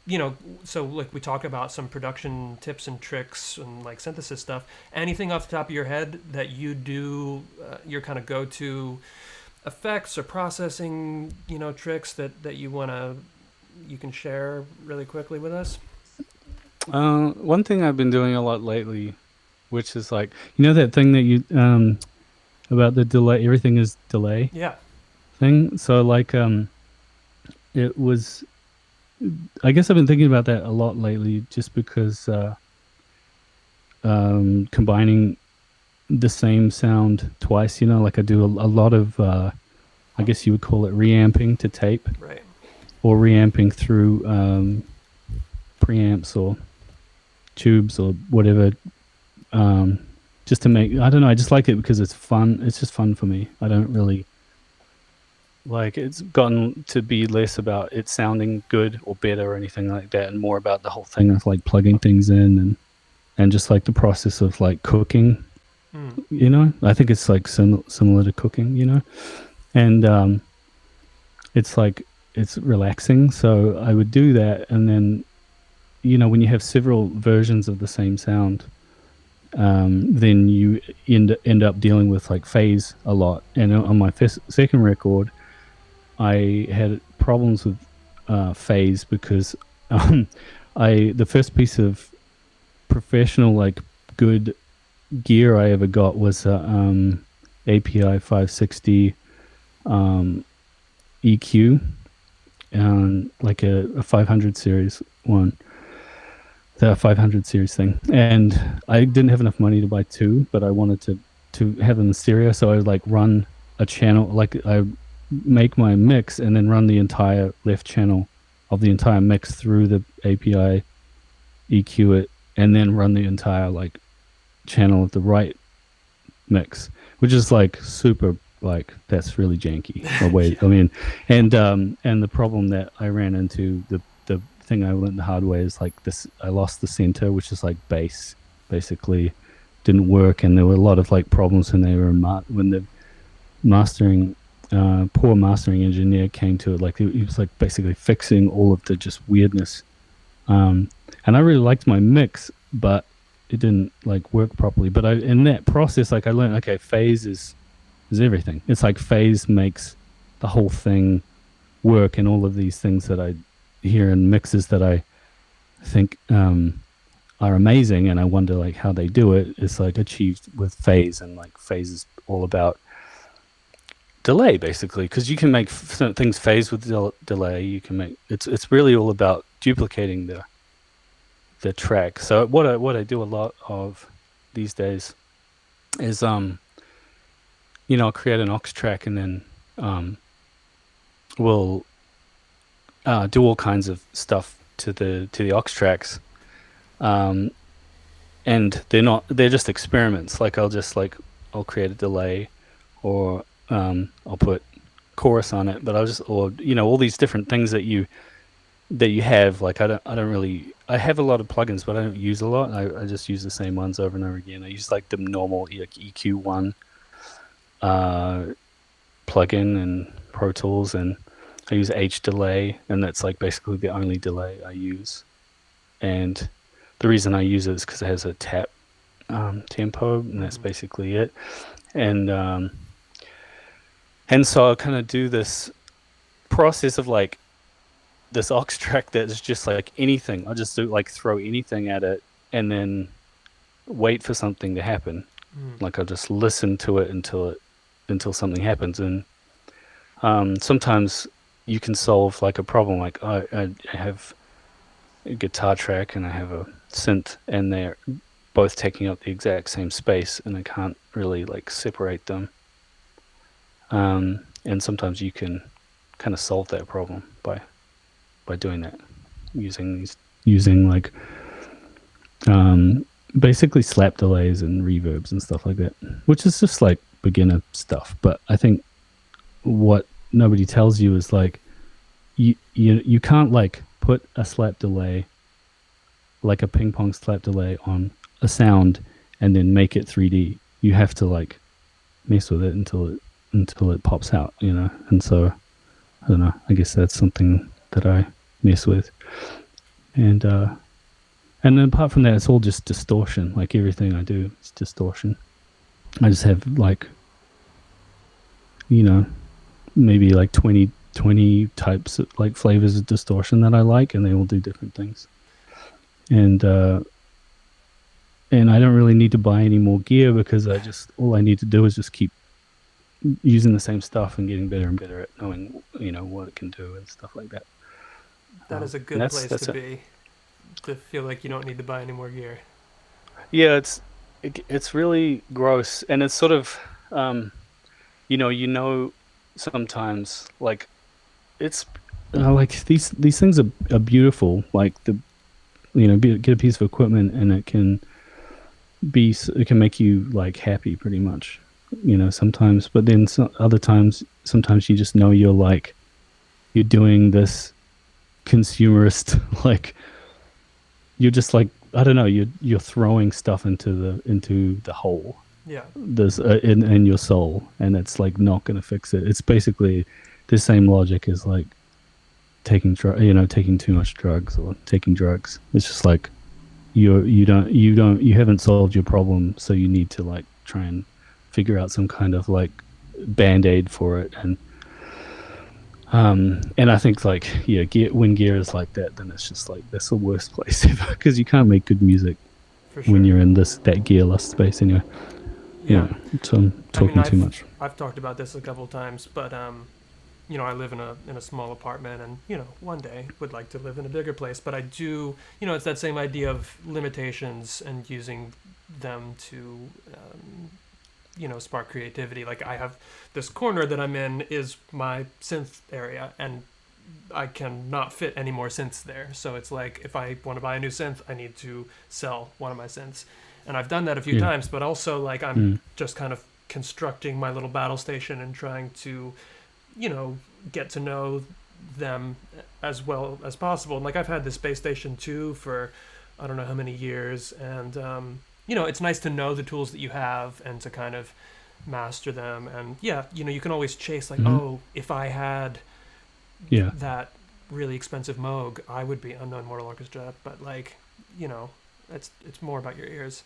You know, so like we talk about some production tips and tricks and like synthesis stuff. Anything off the top of your head that you do, your kind of go-to effects or processing, you know, tricks that you can share really quickly with us? One thing I've been doing a lot lately, which is like, you know, that thing that you about the delay, everything is delay thing. So like it was, I guess I've been thinking about that a lot lately, just because combining the same sound twice, you know, like I do a lot of I guess you would call it reamping to tape, right, or reamping through preamps or tubes or whatever, just to make, I don't know, I just like it because it's fun. It's just fun for me. I don't really like, it's gotten to be less about it sounding good or better or anything like that, and more about the whole thing of like plugging things in and just like the process of like cooking. You know, I think it's like similar to cooking, you know, and it's like, it's relaxing. So I would do that, and then, you know, when you have several versions of the same sound, then you end up dealing with like phase a lot. And on my second record, I had problems with phase because the first piece of professional, like good gear I ever got was API 560 EQ, and like a 500 series one, the 500 series thing. And I didn't have enough money to buy two, but I wanted to have them in stereo, so I would like run a channel, like I make my mix and then run the entire left channel of the entire mix through the API, EQ it, and then run the entire like channel of the right mix, which is like super, like that's really janky. I mean, and the problem that I ran into, the thing I learned the hard way is like this. I lost the center, which is like bass, basically didn't work, and there were a lot of like problems when they were when the mastering poor mastering engineer came to it. Like he was like basically fixing all of the just weirdness. And I really liked my mix, but it didn't like work properly. But in that process, like I learned, okay, phase is everything. It's like phase makes the whole thing work, and all of these things that I hear in mixes that I think are amazing, and I wonder like how they do it. It's like achieved with phase, and like phase is all about delay basically, because you can make things phase with delay. You can make it's really all about duplicating the track. So what I do a lot of these days is I'll create an aux track, and then we'll do all kinds of stuff to the aux tracks, and they're just experiments. Like I'll create a delay, or I'll put chorus on it, but or all these different things that you have. Like I don't really, I have a lot of plugins, but I don't use a lot. I just use the same ones over and over again. I use like the normal EQ1 plugin and Pro Tools, and I use H delay, and that's like basically the only delay I use. And the reason I use it is because it has a tap tempo, and that's basically it. And so I kind of do this process of like this aux track that's just like anything. I'll just throw anything at it, and then wait for something to happen. Like I'll just listen to it until something happens. And sometimes you can solve like a problem. Like I have a guitar track and I have a synth, and they're both taking up the exact same space, and I can't really like separate them. And sometimes you can kind of solve that problem by doing that, using like basically slap delays and reverbs and stuff like that, which is just like beginner stuff. But I think what nobody tells you is like you can't like put a slap delay, like a ping pong slap delay, on a sound and then make it 3D. You have to like mess with it until it pops out, And so I don't know, I guess that's something that I mess with. And then apart from that, it's all just distortion. Like everything I do is distortion. I just have like maybe like 20 types of like flavors of distortion that I like, and they all do different things. And I don't really need to buy any more gear, because all I need to do is just keep using the same stuff and getting better and better at knowing what it can do and stuff like that. That is a good place to be, to feel like you don't need to buy any more gear. Yeah, it's really gross, and it's sort of sometimes like it's like these things are beautiful. Like get a piece of equipment, and it can make you like happy pretty much. Sometimes, but then other times, sometimes you just know you're doing this consumerist, like you're just like, I don't know, you're throwing stuff into the hole. Yeah. This in your soul, and it's like not going to fix it. It's basically the same logic as like taking too much drugs or taking drugs. It's just like you haven't solved your problem, so you need to like try and figure out some kind of like band-aid for it. And I think like when gear is like that, then it's just like that's the worst place ever, because you can't make good music when you're in that gearless space anyway. Yeah. So I'm talking too much. I've talked about this a couple of times, but I live in a small apartment, and one day would like to live in a bigger place. But I do, it's that same idea of limitations and using them to spark creativity. Like I have this corner that I'm in is my synth area, and I cannot fit any more synths there. So it's like, if I want to buy a new synth, I need to sell one of my synths. And I've done that a few times, but also like I'm just kind of constructing my little battle station and trying to, get to know them as well as possible. And like I've had the Space Station 2 for I don't know how many years, and it's nice to know the tools that you have and to kind of master them. And yeah, you can always chase like, Hmm. oh, if I had Yeah. that really expensive Moog, I would be Unknown Mortal Orchestra. But like, it's more about your ears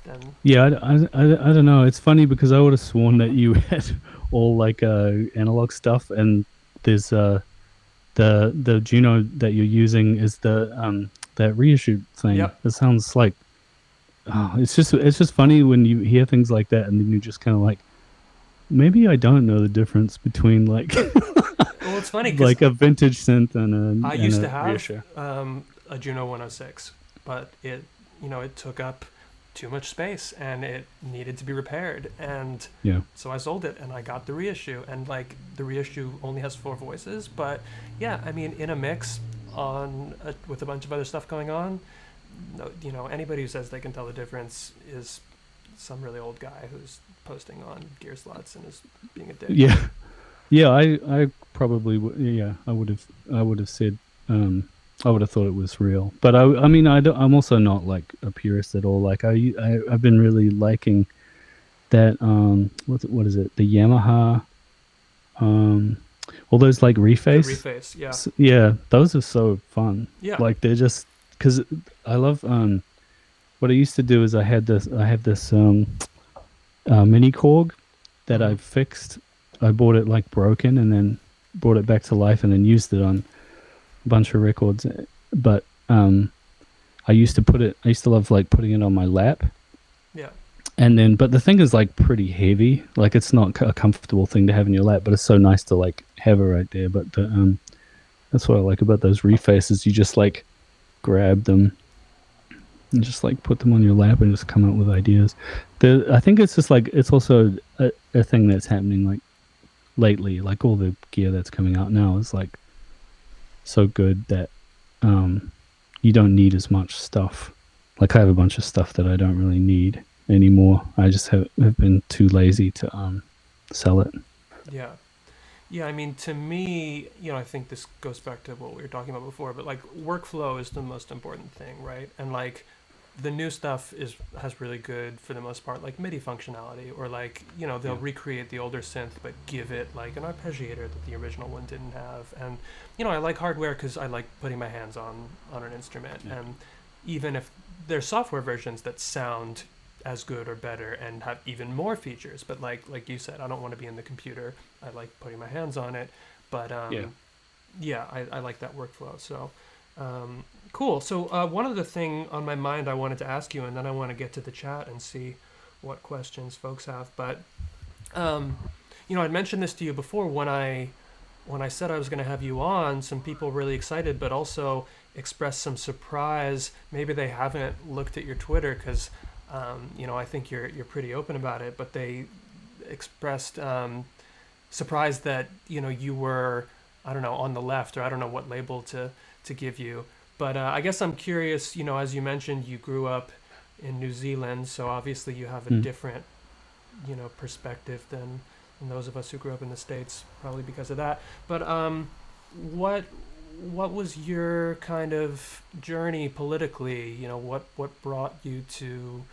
than Yeah, I don't know. It's funny because I would have sworn that you had all like analog stuff, and there's the Juno that you're using is the that reissue thing. yep. It sounds like it's just funny when you hear things like that, and then you just kind of like maybe I don't know the difference between like Well, it's funny because like a vintage synth and I a used to have reissue. a Juno 106, but it took up too much space and it needed to be repaired, and Yeah, so I sold it and I got the reissue. And like the reissue only has 4 voices, but yeah, I mean, in a mix with a bunch of other stuff going on, no, anybody who says they can tell the difference is some really old guy who's posting on Gear Slots and is being a dick. yeah, yeah. I probably yeah I would have said I would have thought it was real, but I mean I'm also not like a purist at all. Like I've been really liking that what is it, the Yamaha, um all those like The reface. reface, yeah. Yeah, those are so fun. Yeah. Like they're just because I love what I used to do is I have this mini Korg that Hmm. I fixed. I bought it like broken and then brought it back to life and then used it on a bunch of records. But I used to love like putting it on my lap. Yeah. And then, but the thing is like pretty heavy. Like it's not a comfortable thing to have in your lap, but it's so nice to like have it right there. But that's what I like about those refaces. You just like grab them and just like put them on your lap and just come up with ideas. I think it's just like it's also a thing that's happening like lately. Like all the gear that's coming out now is like so good that um, you don't need as much stuff. Like I have a bunch of stuff that I don't really need anymore. I just have been too lazy to sell it. Yeah. Yeah, I mean, to me, I think this goes back to what we were talking about before, but like workflow is the most important thing, right? And like the new stuff has really good for the most part, like MIDI functionality, or like they'll Yeah. recreate the older synth but give it like an arpeggiator that the original one didn't have. And I like hardware because I like putting my hands on an instrument, Yeah. and even if there's software versions that sound as good or better and have even more features, but like you said, I don't want to be in the computer. I like putting my hands on it, but Yeah. yeah, I like that workflow. So cool. So one other thing on my mind I wanted to ask you, and then I want to get to the chat and see what questions folks have. But I'd mentioned this to you before when I said I was going to have you on. Some people really excited, but also expressed some surprise. Maybe they haven't looked at your Twitter because I think you're pretty open about it. But they expressed surprise that you were, I don't know, on the left, or I don't know what label to give you. But I guess I'm curious. As you mentioned, you grew up in New Zealand, so obviously you have a Mm. different perspective than those of us who grew up in the States, probably because of that. But what what was your kind of journey politically? What brought you to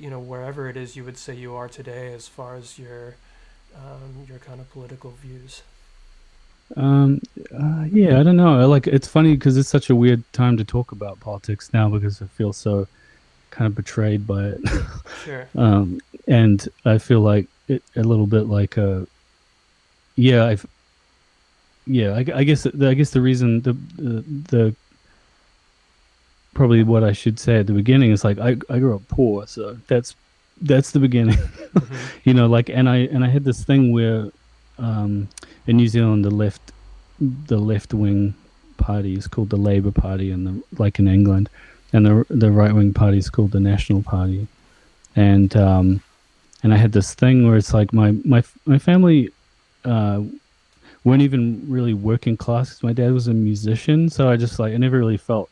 wherever it is you would say you are today, as far as your kind of political views. Um, yeah, I don't know. Like, it's funny because it's such a weird time to talk about politics now because I feel so kind of betrayed by it. Sure. And I feel like it a little bit like yeah, I guess the reason the probably what I should say at the beginning is like I grew up poor, so that's the beginning. Hmm. Like, and I had this thing where in New Zealand the left wing party is called the Labour Party, and like in England, and the right wing party is called the National Party, and I had this thing where it's like my family uh, weren't even really working class 'cause my dad was a musician, so I never really felt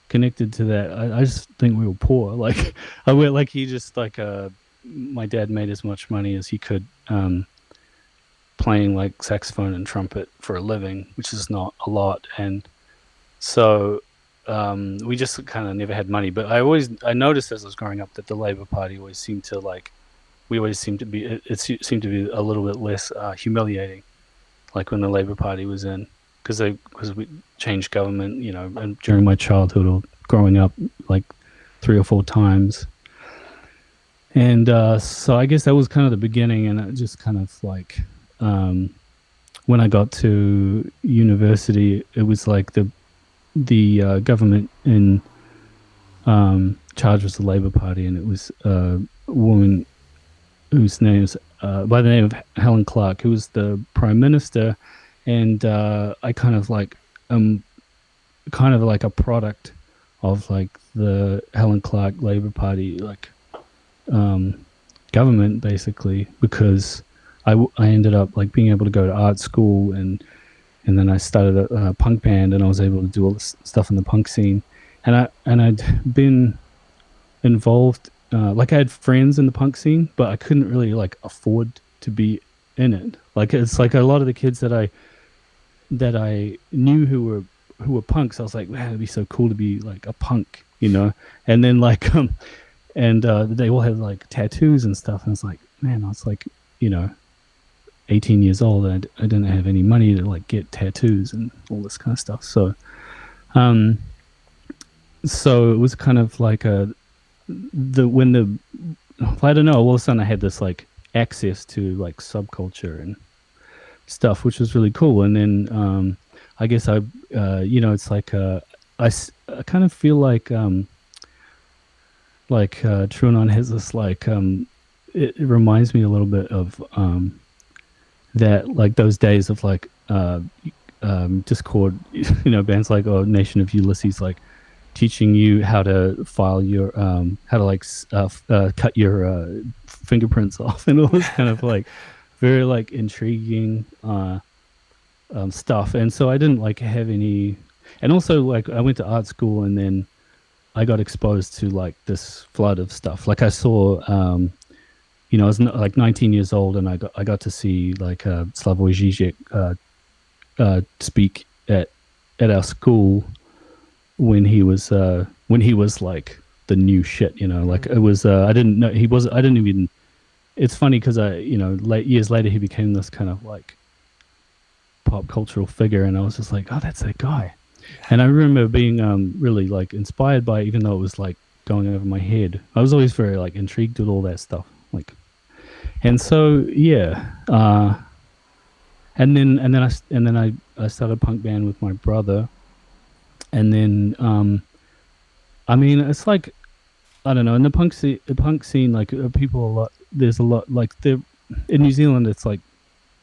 connected to that. I just think we were poor. Like I went like he just like my dad made as much money as he could playing like saxophone and trumpet for a living, which is not a lot, and so we just kind of never had money. But I noticed as I was growing up that the Labour Party always seemed to like we always seemed to be seemed to be a little bit less humiliating, like when the Labour Party was in, because we changed government, you know, and during my childhood or growing up, like 3 or 4 times. And so I guess that was kind of the beginning, and it just kind of like when I got to university, it was like the government in charge was the Labour Party, and it was a woman whose name is by the name of Helen Clark, who was the Prime Minister, and I kind of like kind of like a product of like the Helen Clark Labour Party like government, basically, because I ended up like being able to go to art school, and then I started a punk band, and I was able to do all this stuff in the punk scene, and I'd been involved. Like I had friends in the punk scene, but I couldn't really like afford to be in it. Like it's like a lot of the kids that I knew who were punks. I was like, man, it'd be so cool to be like a punk, you know. And then like and they all had like tattoos and stuff, and it's like, man, I was like, you know, 18 years old, and I didn't have any money to like get tattoos and all this kind of stuff. So so it was kind of like I don't know, all of a sudden I had this like access to like subculture and stuff, which was really cool. And then I guess you know, it's like I kind of feel like TrueAnon has this like it reminds me a little bit of that, like those days of like Discord, you know, bands like Nation of Ulysses, like teaching you how to file your how to like cut your fingerprints off, and all this kind of like very like intriguing stuff. And so I didn't like have any, and also like I went to art school, and then I got exposed to like this flood of stuff. Like I saw you know, I was like 19 years old, and I got to see like Slavoj Žižek speak at our school when he was like the new shit, you know. Like it was I didn't know he was. I didn't even. It's funny because you know, years later he became this kind of like pop cultural figure, and I was just like, oh, that's that guy. And I remember being really like inspired by it, even though it was like going over my head. I was always very like intrigued with all that stuff, like. And so yeah, and then I started a punk band with my brother, and then I mean, it's like, I don't know, in the punk scene, like people a lot. There's a lot like there in New Zealand. It's like,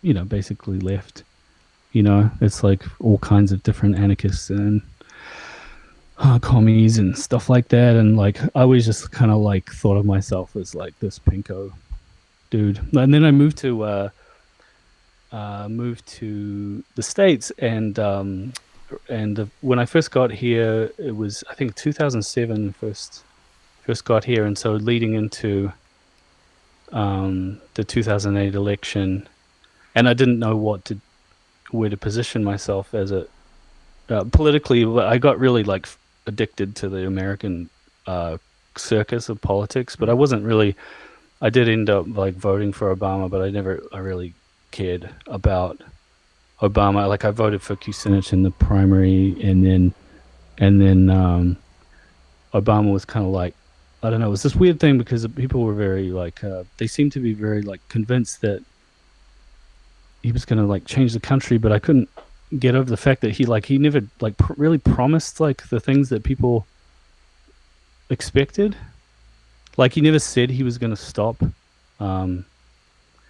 you know, basically left. You know, it's like all kinds of different anarchists and commies and stuff like that. And like I always just kind of like thought of myself as like this pinko dude. And then I moved to the States, and when I first got here, it was I think 2007 first got here, and so leading into the 2008 election, and I didn't know where to position myself as a politically. I got really like addicted to the American circus of politics, but I wasn't really. I did end up like voting for Obama, but I really cared about Obama. Like I voted for Kucinich in the primary, and then Obama was kind of like, I don't know, it was this weird thing because people were very like they seemed to be very like convinced that he was going to like change the country, but I couldn't get over the fact that he never like really promised like the things that people expected. Like he never said he was going to stop.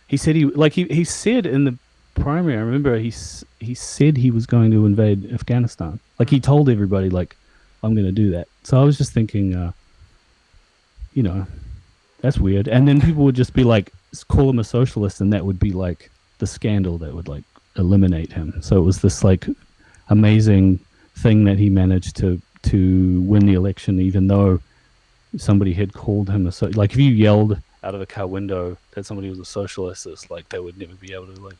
He said he said in the primary. I remember he said he was going to invade Afghanistan. Like he told everybody like, I'm going to do that. So I was just thinking, you know, that's weird. And then people would just be like, call him a socialist, and that would be like the scandal that would like eliminate him. So it was this like amazing thing that he managed to win the election, even though somebody had called him like if you yelled out of a car window that somebody was a socialist, it's like they would never be able to like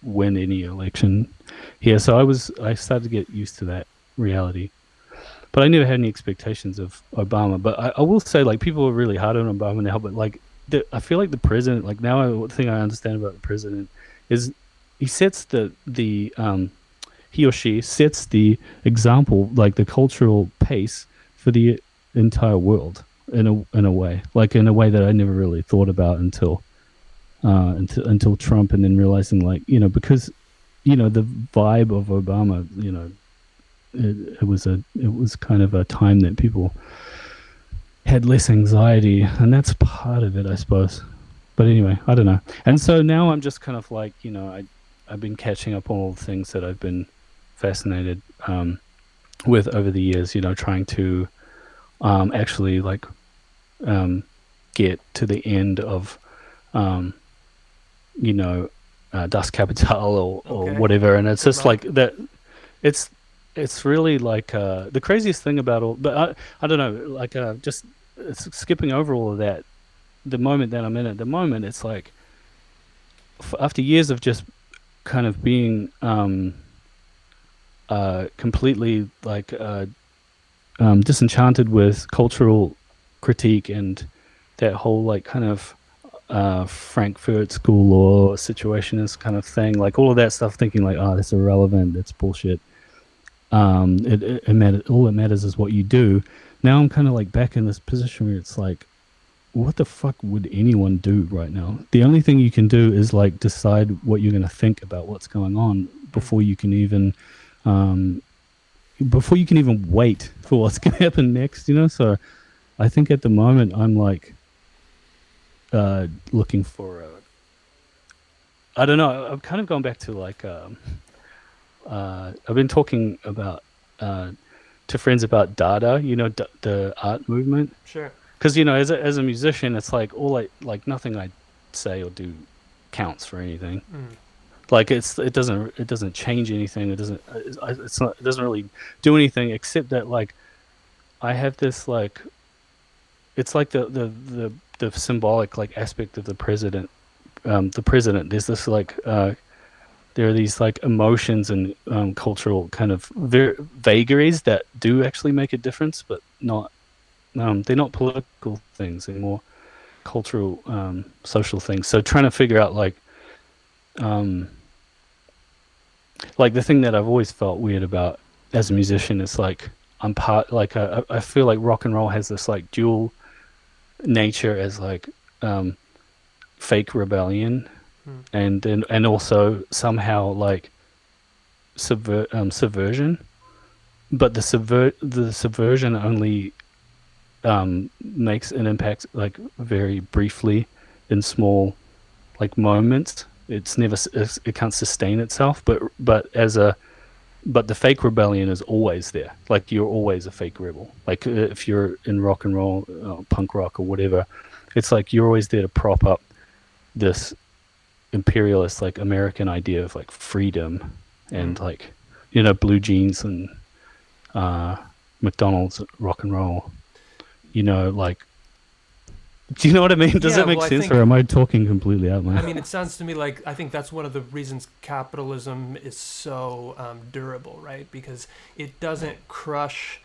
win any election here. So I started to get used to that reality. But I never had any expectations of Obama. But I will say, like, people are really hard on Obama now. But like, I feel like the president, like now, the thing I understand about the president is he sets the he or she sets the example, like the cultural pace for the entire world in a way, like in a way that I never really thought about until Trump, and then realizing, like, because the vibe of Obama, it was kind of a time that people had less anxiety, and that's part of it, I suppose. But anyway, I don't know. And so now I'm just kind of like, I've been catching up on all the things that I've been fascinated with over the years, trying to actually like get to the end of Das Kapital or Okay. whatever, and it's Good just luck. like that. It's really like the craziest thing about all, but I don't know, like just skipping over all of that. The moment that I'm in at the moment, it's like after years of just kind of being completely like disenchanted with cultural critique and that whole like kind of Frankfurt School Law situationist kind of thing, like all of that stuff, thinking like, oh, that's irrelevant, that's bullshit. All that matters is what you do. Now I'm kind of like back in this position where it's like, what the fuck would anyone do right now? The only thing you can do is like decide what you're going to think about what's going on before you can even wait for what's going to happen next. So I think at the moment I'm like looking for I don't know. I'm kind of going back to like I've been talking about to friends about Dada, the art movement. Sure. Because as a musician, it's like like nothing I say or do counts for anything. Mm. Like it doesn't change anything. It doesn't really do anything except that like I have this like it's like the symbolic like aspect of the president. The president. There's this like there are these like emotions and cultural kind of vagaries that do actually make a difference, but not. They're not political things; they're more cultural, social things. So trying to figure out like the thing that I've always felt weird about as a musician is like I'm part like I feel like rock and roll has this like dual nature as like fake rebellion and also somehow like subversion, but the subversion only makes an impact like very briefly in small like moments. It's never it can't sustain itself, but the fake rebellion is always there. Like you're always a fake rebel. Like if you're in rock and roll, punk rock or whatever, it's like you're always there to prop up this imperialist like American idea of like freedom and like blue jeans and McDonald's rock and roll. Like, do you know what I mean? Does Yeah, that make well, sense, or am I talking completely out, man? I mean, it sounds to me like I think that's one of the reasons capitalism is so durable, right? Because it doesn't crush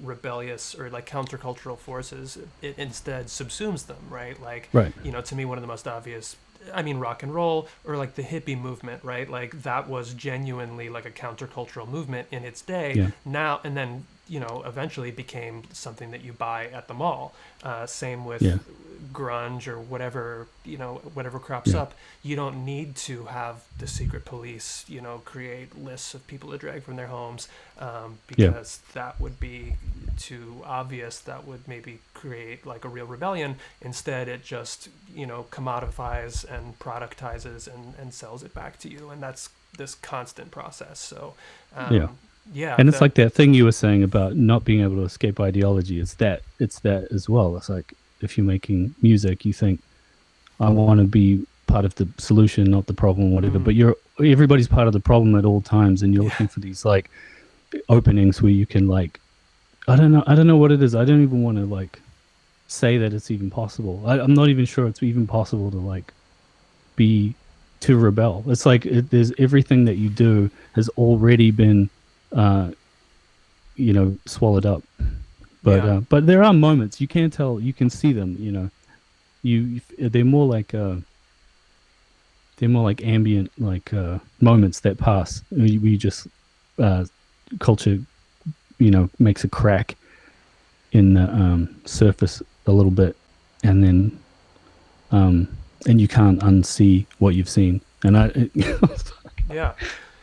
rebellious or like countercultural forces. It instead subsumes them, right? Like, Right. To me, one of the most obvious. I mean, rock and roll or like the hippie movement, right? Like that was genuinely like a countercultural movement in its day. Yeah. Now and then, eventually became something that you buy at the mall. Same with Yeah. grunge or whatever, whatever crops Yeah. up. You don't need to have the secret police, create lists of people to drag from their homes because that would be too obvious. That would maybe create like a real rebellion. Instead, it just, commodifies and productizes and sells it back to you. And that's this constant process. So, yeah. And it's like that thing you were saying about not being able to escape ideology. It's that as well. It's like if you're making music, you think, I want to be part of the solution, not the problem, whatever. But everybody's part of the problem at all times, and you're looking for these like openings where you can like, I don't know what it is. I don't even want to like say that it's even possible. I'm not even sure it's even possible to like be to rebel. It's like there's everything that you do has already been, swallowed up. Yeah. But there are moments you can tell, you can see them. They're more like ambient, like moments that pass. We just culture, makes a crack in the surface a little bit, and then and you can't unsee what you've seen. And Yeah.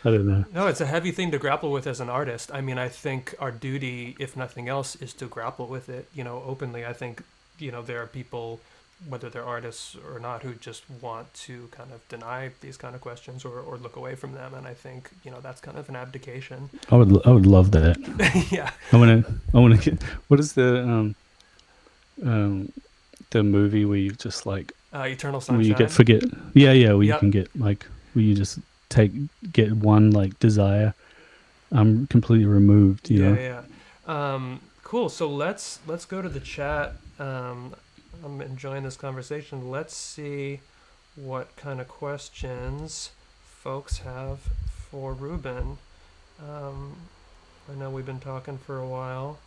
I don't know. No, it's a heavy thing to grapple with as an artist. I mean, I think our duty, if nothing else, is to grapple with it, openly. I think, there are people, whether they're artists or not, who just want to kind of deny these kind of questions or look away from them. And I think, that's kind of an abdication. I would love that. Yeah. I wanna get, what is the movie where you just like, Eternal where you Sunshine. forget, where you Yep. can get like, where you just get one like desire completely removed, Yeah. Cool. So let's go to the chat. I'm enjoying this conversation. Let's see what kind of questions folks have for Ruben. I know we've been talking for a while.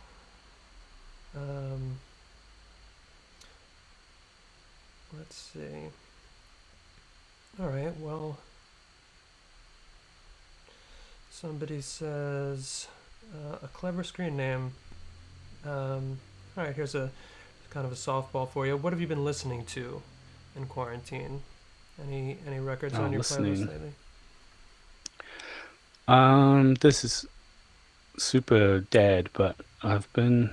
Let's see. All right. Well, somebody says a clever screen name. All right. Here's a kind of a softball for you. What have you been listening to in quarantine? Any records on your playlist lately? This is super dad, but I've been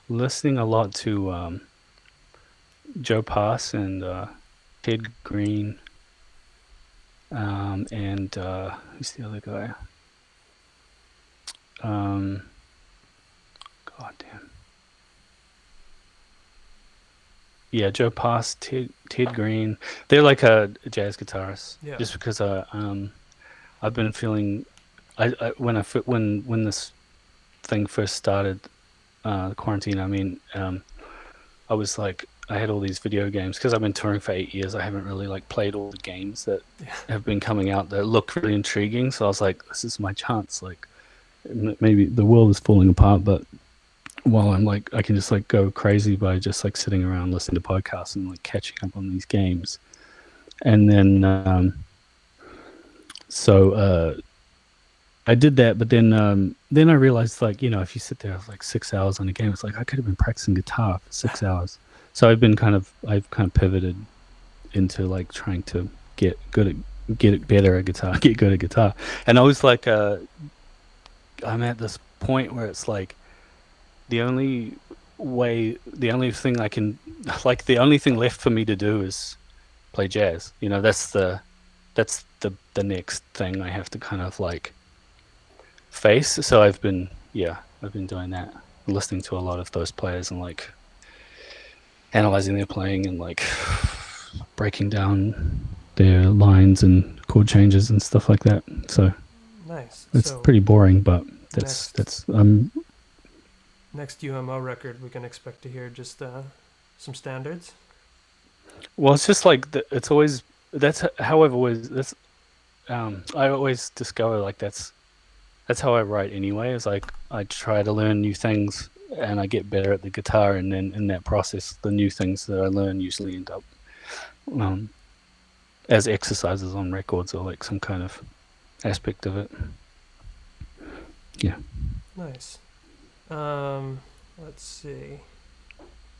listening a lot to Joe Pass and Ted Green, and who's the other guy? God damn. Yeah, Joe Pass, Ted Green. They're like a jazz guitarist. Yeah. Just because I've been feeling, when this thing first started, quarantine. I mean, I was like, I had all these video games because I've been touring for 8 years. I haven't really like played all the games that have been coming out that look really intriguing. So I was like, this is my chance. Like, maybe the world is falling apart, but while I'm like, I can just like go crazy by just like sitting around listening to podcasts and like catching up on these games. And then, so I did that, but then I realized, like, if you sit there for like 6 hours on a game, it's like I could have been practicing guitar for 6 hours. So I've kind of pivoted into like trying to get better at guitar, get good at guitar. And I was like, I'm at this point where it's like the only thing I can, like, the only thing left for me to do is play jazz. That's the next thing I have to kind of like face. So I've been doing that, listening to a lot of those players and like analyzing their playing and like breaking down their lines and chord changes and stuff like that. So nice. It's so pretty boring, but that's next UMO record we can expect to hear just some standards. Well, it's just like it's always, that's how I've always, that's I always discover like that's how I write anyway. Is like I try to learn new things and I get better at the guitar, and then in that process, the new things that I learn usually end up as exercises on records or like some kind of aspect of it. Yeah. Nice. Let's see.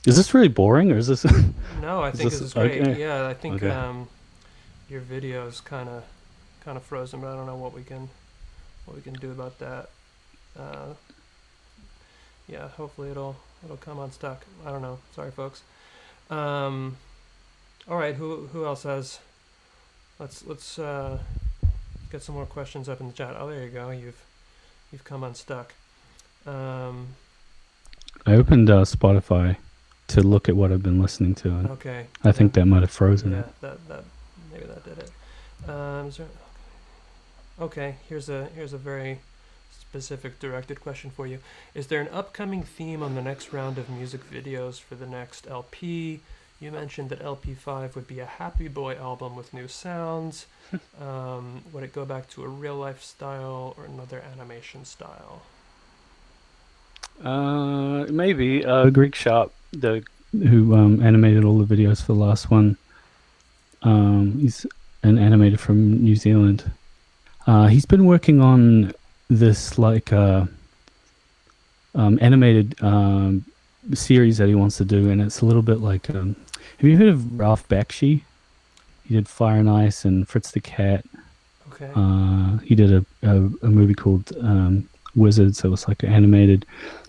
Is this really boring, or is this? No, I think this is great. Okay. Yeah, I think Okay. your video's kind of frozen, but I don't know what we can do about that. Yeah, hopefully it'll come unstuck. I don't know. Sorry, folks. All right, who else has? Let's get some more questions up in the chat. Oh, there you go. You've come unstuck. I opened Spotify to look at what I've been listening to, and Okay. I think that might have frozen Yeah, it. that maybe that did it. Is there, okay, here's a very specific directed question for you. Is there an upcoming theme on the next round of music videos for the next LP, You mentioned that LP5 would be a happy boy album with new sounds. Would it go back to a real life style or another animation style? Maybe Greg Sharp, the who animated all the videos for the last one. He's an animator from New Zealand. He's been working on this like animated series that he wants to do, and it's a little bit like. Have you heard of Ralph Bakshi? He did Fire and Ice and Fritz the Cat. Okay. He did a movie called Wizards. It was like animated.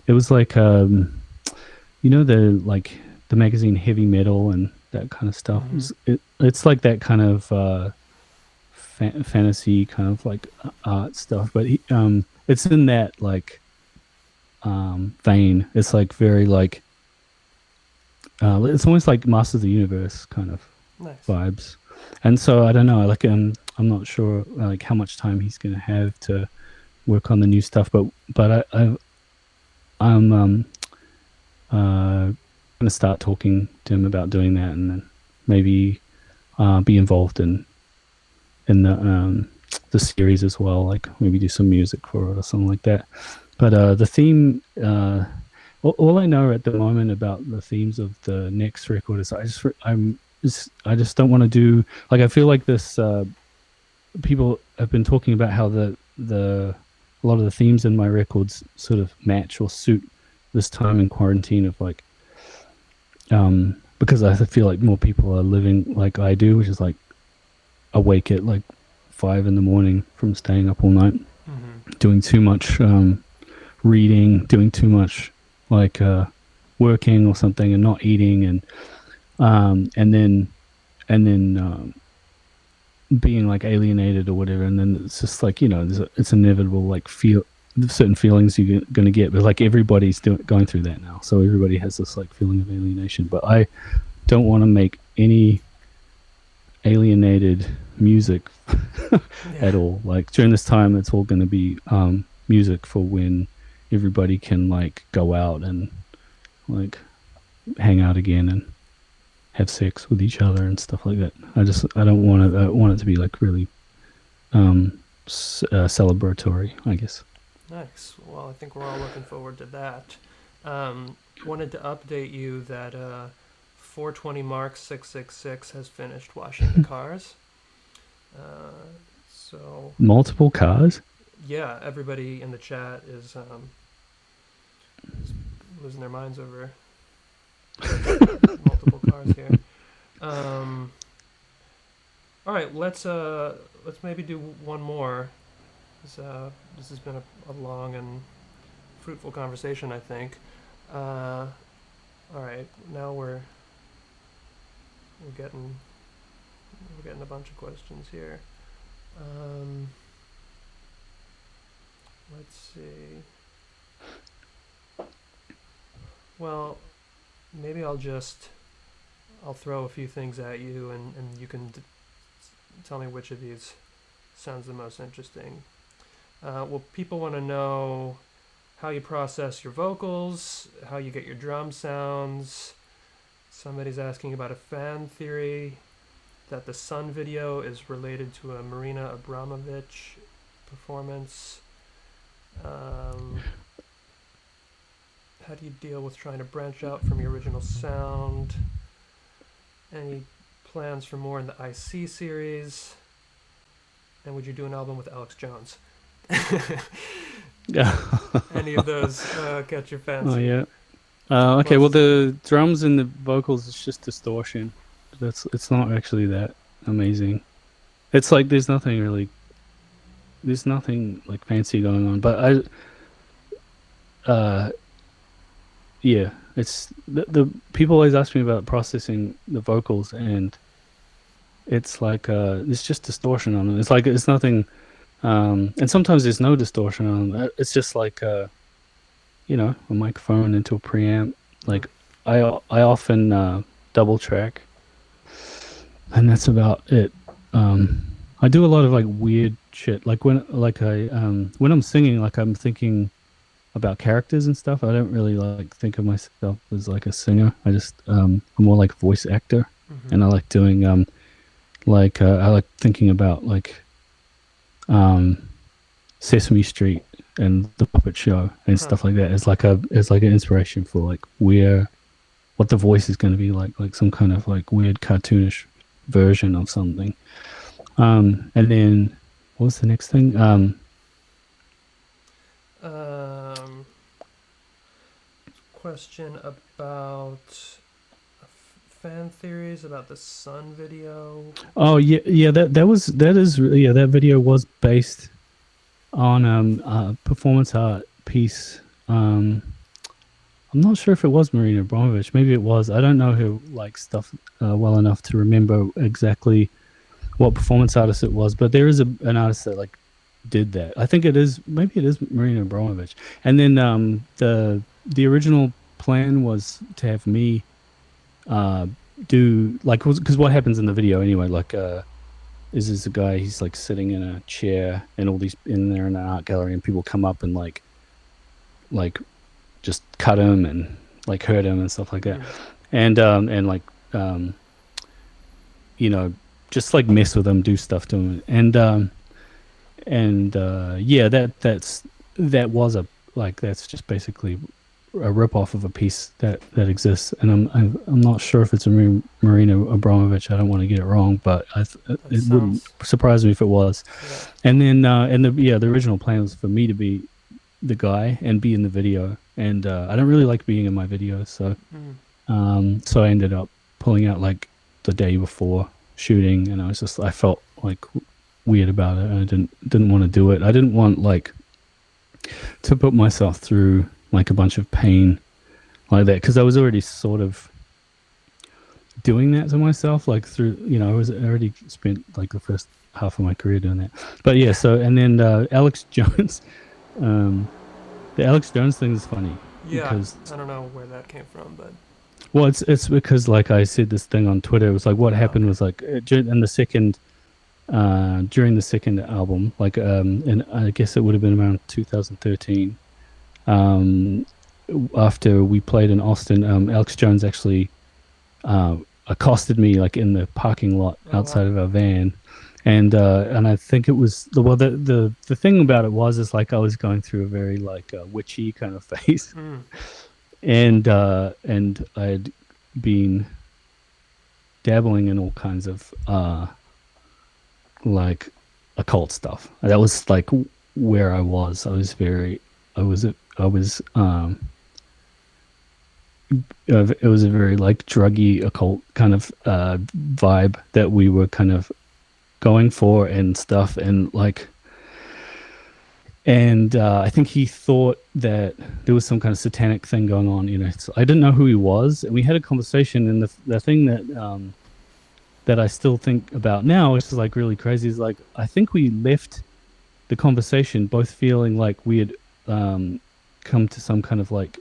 It was like the like the magazine Heavy Metal and that kind of stuff. It's like that kind of fantasy kind of like art stuff, but it's in that like vein. It's like very like it's almost like Masters of the Universe kind of Nice. vibes. And so I don't know, like I'm not sure like how much time he's going to have to work on the new stuff, but I'm going to start talking to him about doing that, and then maybe be involved in the series as well, like maybe do some music for it or something like that. But the theme, all I know at the moment about the themes of the next record is I just don't want to do, like, I feel like this people have been talking about how the a lot of the themes in my records sort of match or suit this time in quarantine of like because I feel like more people are living like I do, which is like awake at like 5 a.m. from staying up all night, doing too much reading, doing too much like working or something, and not eating, and then being like alienated or whatever, and then it's just like, it's inevitable, like certain feelings you're going to get, but like everybody's going through that now, so everybody has this like feeling of alienation. But I don't want to make any alienated music at all. Like during this time, it's all going to be music for when everybody can like go out and like hang out again and have sex with each other and stuff like that. I don't want it. I want it to be like really celebratory, I guess. Nice. Well, I think we're all looking forward to that. Wanted to update you that 420 Mark 666 has finished washing the cars. So multiple cars. Yeah, everybody in the chat is losing their minds over multiple cars here. All right, let's maybe do one more. This has been a long and fruitful conversation, I think. All right, now we're getting a bunch of questions here. Let's see. Well, maybe I'll throw a few things at you, and you can tell me which of these sounds the most interesting. Well, people want to know how you process your vocals, how you get your drum sounds. Somebody's asking about a fan theory that the Sun video is related to a Marina Abramovich performance. How do you deal with trying to branch out from your original sound? Any plans for more in the IC series? And would you do an album with Alex Jones? Any of those catch your fancy? Oh yeah. Okay, well the drums and the vocals is just distortion. It's not actually that amazing. It's like there's nothing like fancy going on. But yeah, it's the people always ask me about processing the vocals, and it's like it's just distortion on them. It's like it's nothing, and sometimes there's no distortion on them. It's just like a microphone into a preamp. Like I often double track, and that's about it. I do a lot of like weird shit. Like when I'm singing, like I'm thinking about characters and stuff. I don't really like think of myself as like a singer. I'm more like a voice actor, Mm-hmm. and I like doing I like thinking about like um Sesame Street and the Puppet Show and Huh. stuff like that. It's like an inspiration for like where what the voice is going to be like some kind of like weird cartoonish version of something. And then what was the next thing? Um, question about fan theories about the Sun video. Oh yeah, yeah. That is yeah. That video was based on a performance art piece. I'm not sure if it was Marina Abramovich. Maybe it was. I don't know her like stuff well enough to remember exactly what performance artist it was. But there is an artist that like did that. I think it is. Maybe it is Marina Abramovich. And then the original plan was to have me uh, do like because what happens in the video anyway, like is this a guy? He's like sitting in a chair, and all these in there in an art gallery, and people come up and like just cut him and like hurt him and stuff like that, Mm. and like um, you know just like mess with him, do stuff to him, and yeah, that was a like that's just basically a rip off of a piece that exists, and I'm not sure if it's a Marina Abramovich. I don't want to get it wrong, but That it wouldn't sounds. surprise me if it was. Yeah. And then and the original plan was for me to be the guy and be in the video, and I don't really like being in my videos, so Mm. so I ended up pulling out like the day before shooting, and I felt like weird about it. I didn't want to do it. I didn't want like to put myself through like a bunch of pain like that because I was already sort of doing that to myself like through I was already spent like the first half of my career doing that. But yeah, so and then Alex Jones, um, the Alex Jones thing is funny Yeah. because I don't know where that came from, but well it's because like I said this thing on Twitter. It was like what oh, happened okay. was like in the second during the second album, like and I guess it would have been around 2013. Um, After we played in Austin, Alex Jones actually uh, accosted me like in the parking lot Oh wow. outside of our van, and I think it was the thing about it was is like I was going through a very like witchy kind of phase, Mm. and I had been dabbling in all kinds of like occult stuff. That was like where I was. I was it was a very like druggy occult kind of vibe that we were kind of going for and stuff, and like and I think he thought that there was some kind of satanic thing going on. So I didn't know who he was, and we had a conversation. And the thing that I still think about now, which is like really crazy, is like I think we left the conversation both feeling like we had come to some kind of like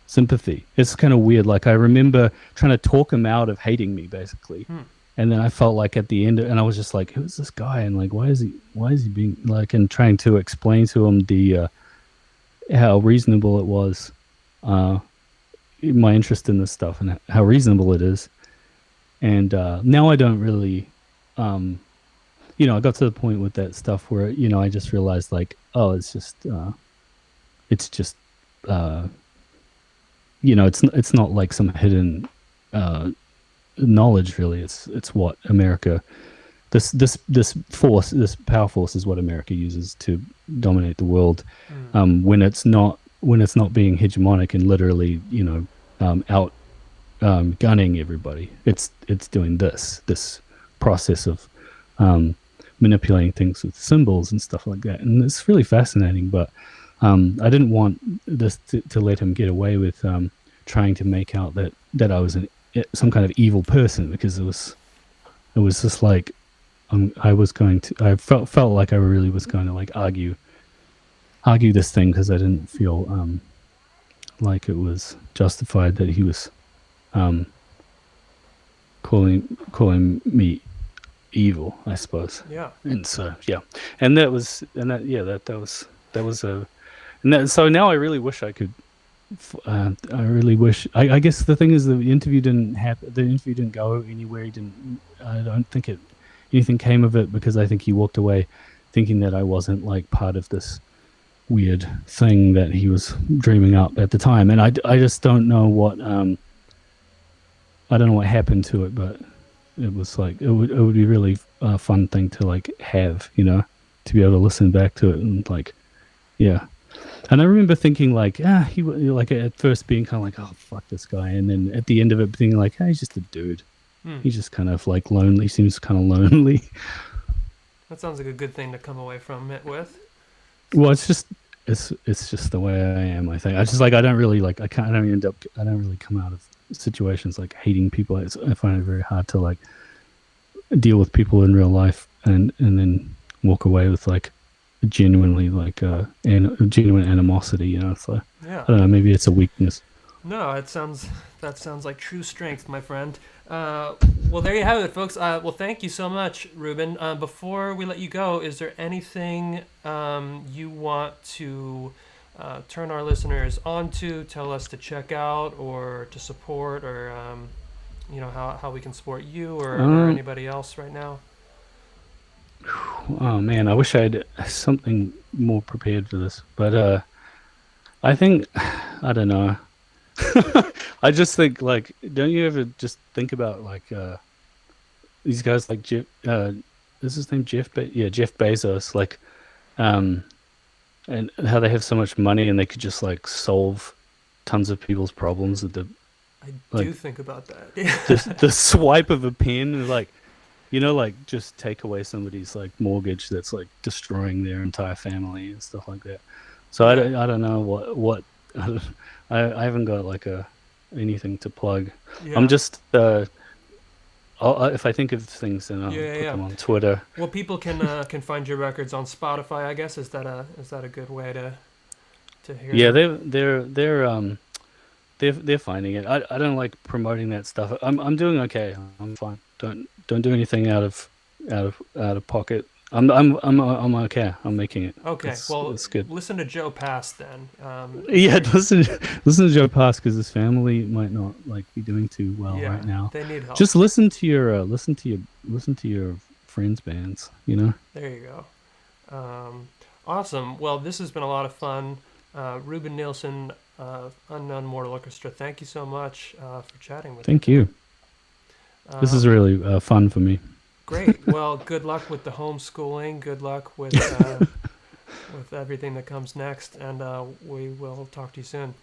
sympathy. It's kind of weird. Like I remember trying to talk him out of hating me, basically, Hmm. and then I felt like at the end, and I was just like, "Who's this guy?" And like, why is he being like, and trying to explain to him the how reasonable it was, uh, my interest in this stuff, and how reasonable it is. And now I don't really, um, I got to the point with that stuff where I just realized like, oh, it's just. Uh, it's not like some hidden knowledge really. It's what America this force, this power force, is what America uses to dominate the world. Mm. When it's not being hegemonic and literally out gunning everybody. It's doing this process of manipulating things with symbols and stuff like that, and it's really fascinating. But I didn't want this to let him get away with trying to make out that I was some kind of evil person, because it was just like I felt like I really was going to like argue this thing, because I didn't feel like it was justified that he was um, calling me evil, I suppose. Yeah. And so yeah, and that was and that yeah that was a And so now I really wish I could. I really wish. I guess the thing is, the interview didn't happen. The interview didn't go anywhere. He didn't. I don't think anything came of it because I think he walked away thinking that I wasn't like part of this weird thing that he was dreaming up at the time. And I just don't know what I don't know what happened to it, but it was like it would be really a fun thing to like have, to be able to listen back to it and like, yeah. And I remember thinking like, like at first being kind of like, oh fuck this guy, and then at the end of it being like, he's just a dude. He's just kind of like lonely. Seems kind of lonely. That sounds like a good thing to come away from it with. Well, it's just the way I am. I think I just like I don't really like I don't end up I don't really come out of situations like hating people. I find it very hard to like deal with people in real life and then walk away with like genuinely like genuine animosity. So Yeah. I don't know. Maybe it's a weakness. No, that sounds like true strength, my friend. Well, there you have it, folks. Well, thank you so much, Ruben. Before we let you go, is there anything you want to turn our listeners onto, tell us to check out or to support, or how we can support you or anybody else right now? Oh man, I wish I had something more prepared for this, but I think I don't know. I just think like, don't you ever just think about like these guys like Jeff? Is his name Jeff? Yeah, Jeff Bezos. Like, um, and how they have so much money and they could just like solve tons of people's problems with the I like do think about that. just the swipe of a pen is like, like just take away somebody's like mortgage that's like destroying their entire family and stuff like that. So I don't know what I haven't got like anything to plug. Yeah. I'm just if I think of things, then I'll put them on Twitter. Well, people can find your records on Spotify, I guess. Is that a good way to hear? Yeah, they're finding it. I don't like promoting that stuff. I'm doing okay. I'm fine. Don't do anything out of pocket. I'm okay. I'm making it. Okay, it's good. Listen to Joe Pass then. Yeah, listen to Joe Pass because his family might not like be doing too well right now. They need help. Just listen to your friends' bands. There you go. Awesome. Well, this has been a lot of fun. Ruben Nielsen, Unknown Mortal Orchestra. Thank you so much for chatting with me. Thank you. This is really fun for me. Great. Well, good luck with the homeschooling. Good luck with with everything that comes next, and we will talk to you soon.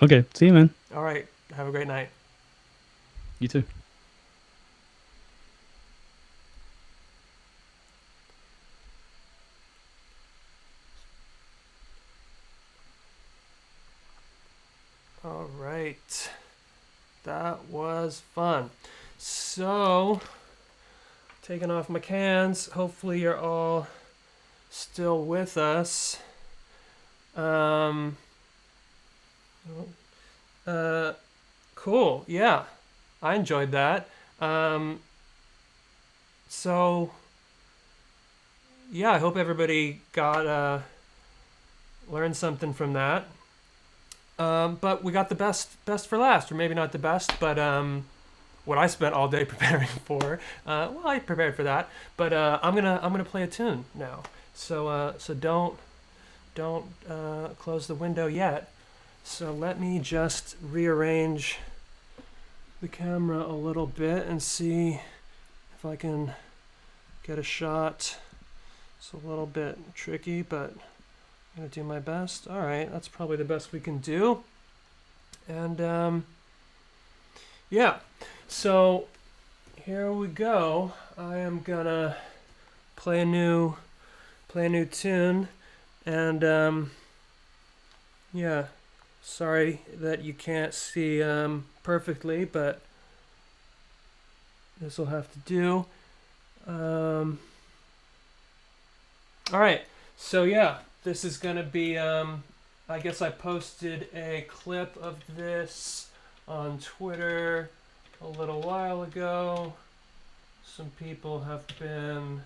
Okay. See you, man. All right. Have a great night. You too. All right. That was fun. So, taking off my cans. Hopefully you're all still with us. Cool. Yeah. I enjoyed that. So, yeah, I hope everybody got learned something from that. But we got the best for last, or maybe not the best, but what I spent all day preparing for. Well, I prepared for that, but I'm gonna play a tune now. So don't close the window yet. So let me just rearrange the camera a little bit and see if I can get a shot. It's a little bit tricky, but I'm gonna do my best. All right, that's probably the best we can do. And yeah, so here we go. I am gonna play a new tune, and yeah, sorry that you can't see perfectly, but this will have to do. All right, so yeah. This is going to be, I guess I posted a clip of this on Twitter a little while ago. Some people have been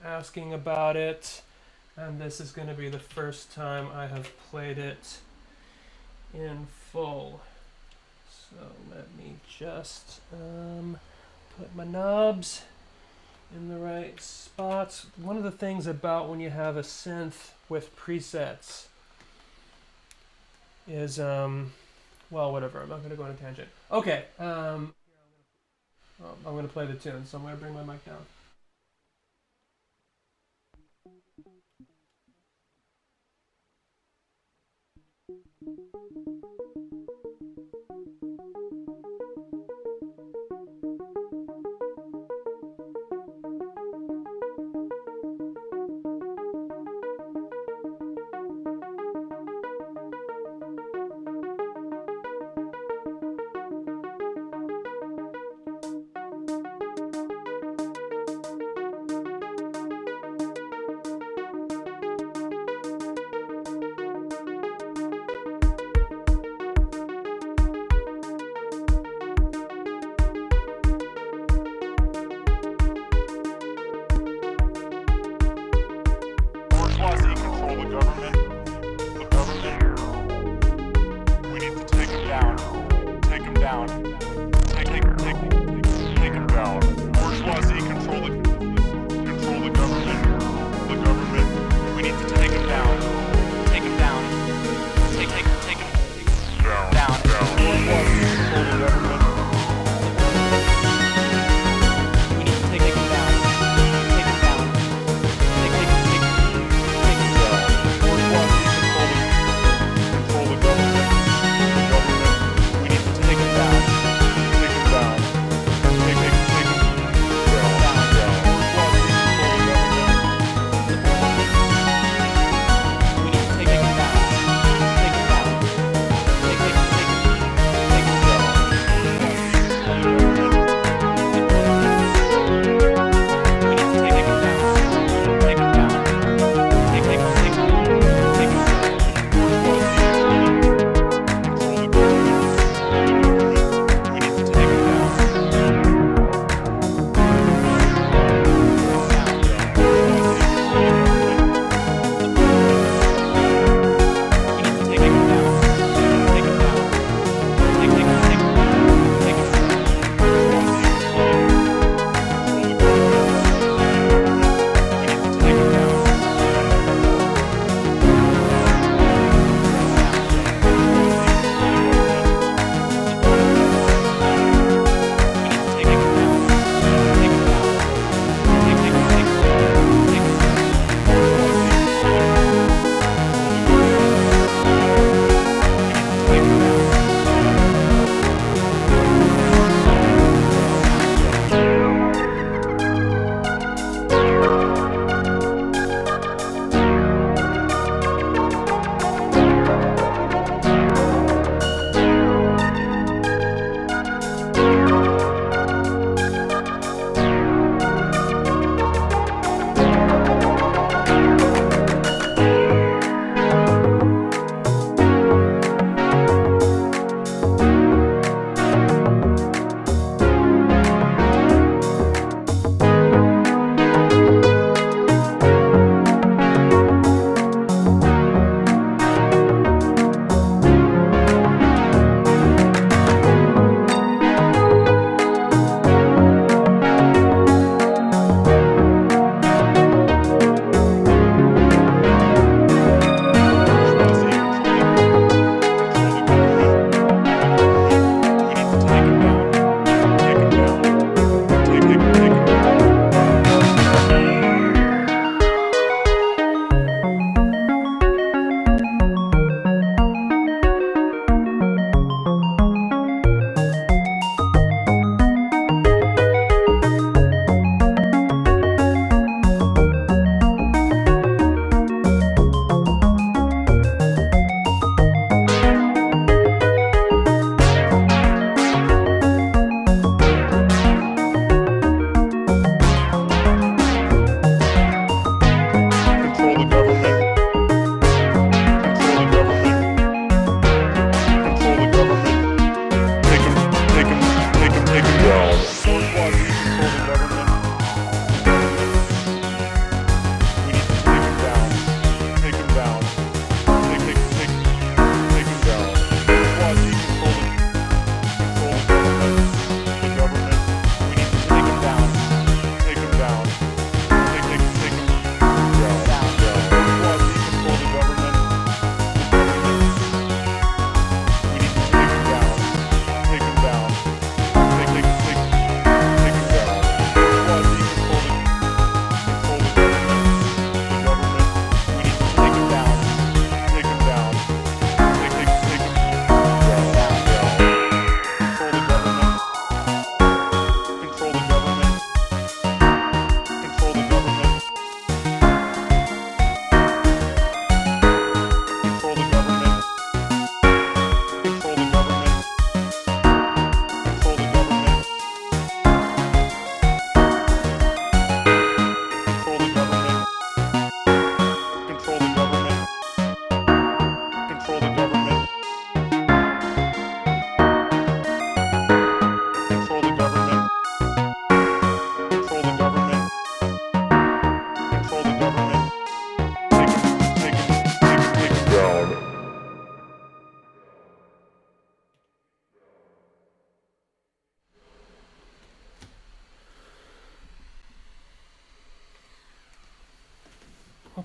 asking about it. and this is going to be the first time I have played it in full. So let me just put my knobs in the right spots. One of the things about when you have a synth with presets is, well, whatever, I'm not going to go on a tangent. Okay, I'm going to play the tune, so I'm going to bring my mic down.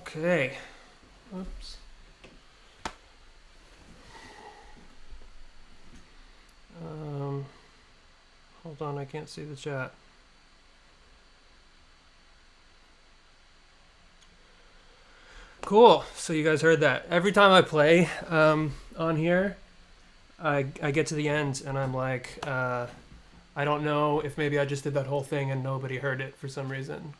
Okay. Oops. Hold on, I can't see the chat. Cool. So you guys heard that. Every time I play on here, I get to the end and I'm like, I don't know if maybe I just did that whole thing and nobody heard it for some reason.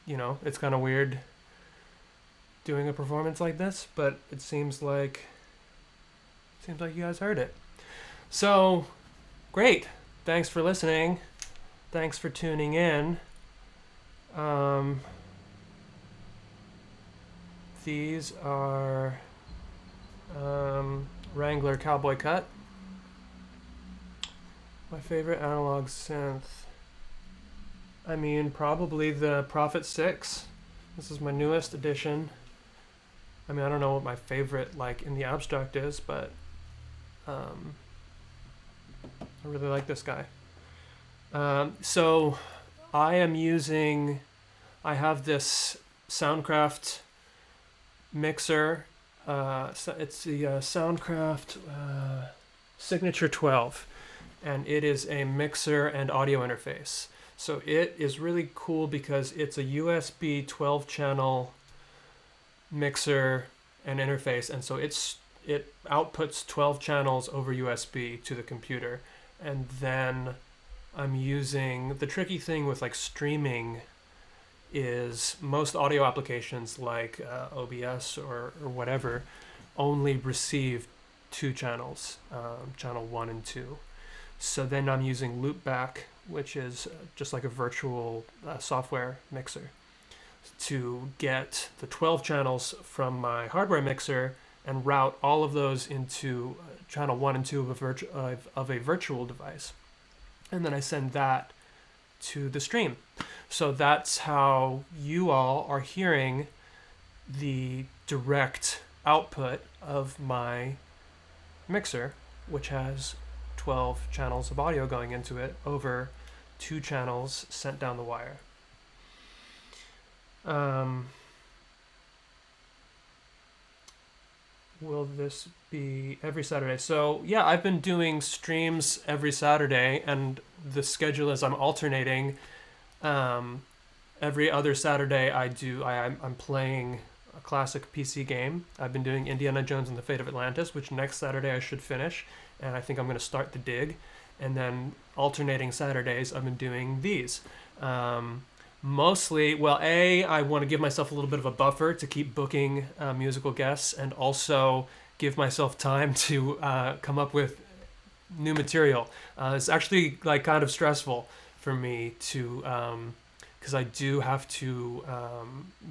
You know, it's kind of weird doing a performance like this, but it seems like you guys heard it. So, great. Thanks for listening. Thanks for tuning in. These are Wrangler Cowboy Cut. My favorite analog synth. I mean, probably the Prophet 6. This is my newest edition. I mean, I don't know what my favorite, like, in the abstract is, but I really like this guy. So I have this Soundcraft mixer. It's the Soundcraft Signature 12, and it is a mixer and audio interface. So it is really cool because it's a USB 12 channel mixer and interface, and so it outputs 12 channels over USB to the computer, and then I'm using the tricky thing with like streaming is most audio applications like OBS or whatever only receive 2 channels, channel 1 and 2. So then I'm using Loopback, which is just like a virtual software mixer, to get the 12 channels from my hardware mixer and route all of those into channel 1 and 2 of a virtual device. And then I send that to the stream. So that's how you all are hearing the direct output of my mixer, which has 12 channels of audio going into it over 2 channels sent down the wire. Will this be every Saturday? So yeah, I've been doing streams every Saturday, and the schedule is I'm alternating. Every other Saturday I'm playing a classic PC game. I've been doing Indiana Jones and the Fate of Atlantis, which next Saturday I should finish, and I think I'm going to start The Dig. And then alternating Saturdays, I've been doing these. Mostly, well, I want to give myself a little bit of a buffer to keep booking musical guests, and also give myself time to come up with new material. It's actually like kind of stressful for me to, because I do have to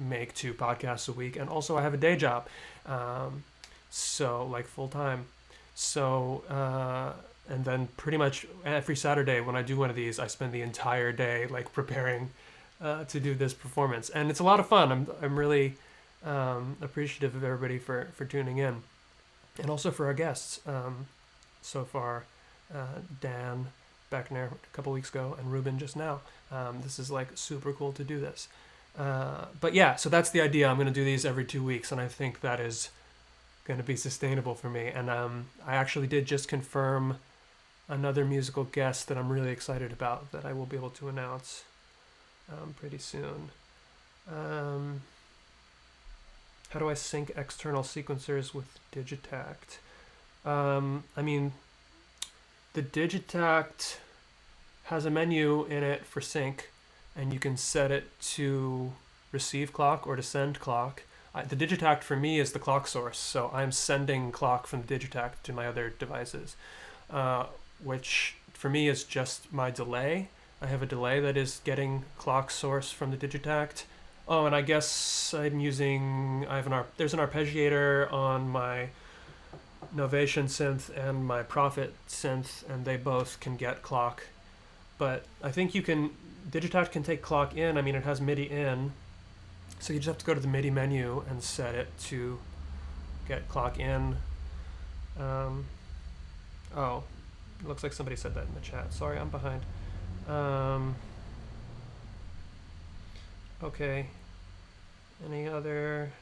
make 2 podcasts a week, and also I have a day job, so like full time. So and then pretty much every Saturday when I do one of these, I spend the entire day like preparing to do this performance, and it's a lot of fun. I'm really appreciative of everybody for tuning in, and also for our guests so far, Dan Beckner a couple weeks ago and Ruben just now. This is like super cool to do this, but yeah, so that's the idea. I'm going to do these every 2 weeks, and I think that is going to be sustainable for me. And I actually did just confirm another musical guest that I'm really excited about that I will be able to announce pretty soon. How do I sync external sequencers with Digitact? I mean, the Digitact has a menu in it for sync, and you can set it to receive clock or to send clock. The Digitact for me is the clock source, so I'm sending clock from the Digitact to my other devices, which for me is just my delay. I have a delay that is getting clock source from the Digitact. Oh, and I guess there's an arpeggiator on my Novation synth and my Prophet synth, and they both can get clock. But I think Digitact can take clock in. I mean, it has MIDI in, so you just have to go to the MIDI menu and set it to get clock in. Oh, it looks like somebody said that in the chat. Sorry, I'm behind. Okay. Any other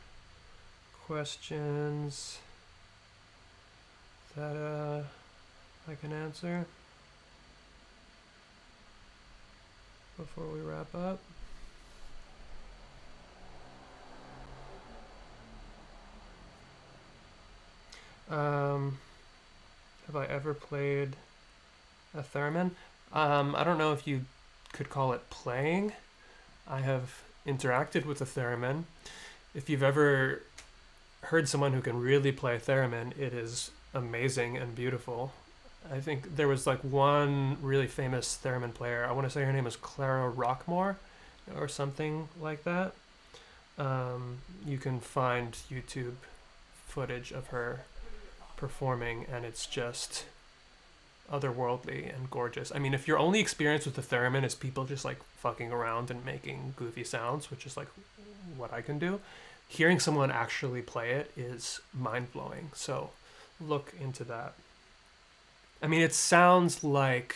questions that I can answer before we wrap up? Have I ever played a theremin? I don't know if you could call it playing. I have interacted with a theremin. If you've ever heard someone who can really play a theremin, it is amazing and beautiful. I think there was like one really famous theremin player. I want to say her name is Clara Rockmore or something like that. You can find YouTube footage of her performing, and it's just otherworldly and gorgeous. I mean, if your only experience with the theremin is people just like fucking around and making goofy sounds, which is like what I can do, hearing someone actually play it is mind-blowing. So look into that. I mean, it sounds like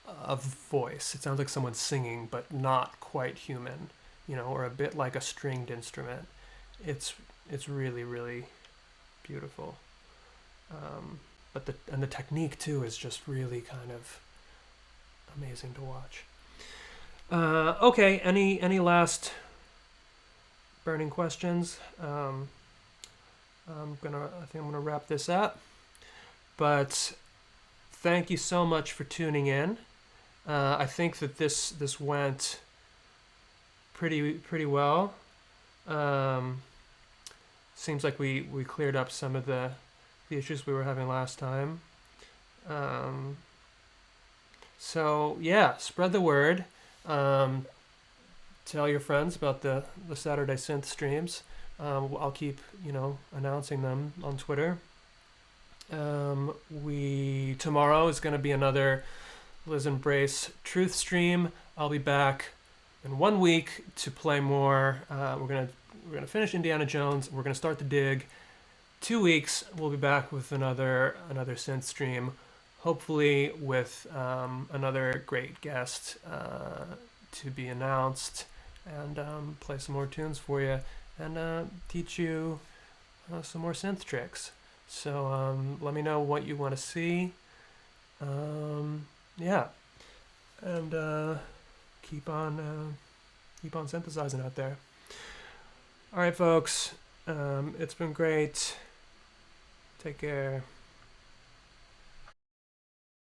a voice. It sounds like someone singing, but not quite human, or a bit like a stringed instrument. It's really, really beautiful. But the technique too is just really kind of amazing to watch. Okay, any last burning questions? I think I'm gonna wrap this up. But thank you so much for tuning in. I think that this went pretty well. Seems like we cleared up some of the issues we were having last time. So yeah, spread the word. Tell your friends about the Saturday Synth streams. I'll keep announcing them on Twitter. Tomorrow is going to be another Liz Embrace Truth stream. I'll be back in 1 week to play more. We're gonna finish Indiana Jones. We're gonna start the dig. 2 weeks, we'll be back with another synth stream, hopefully with another great guest to be announced, and play some more tunes for you, and teach you some more synth tricks. So let me know what you want to see. Yeah, and keep on synthesizing out there. All right, folks. It's been great. Take care.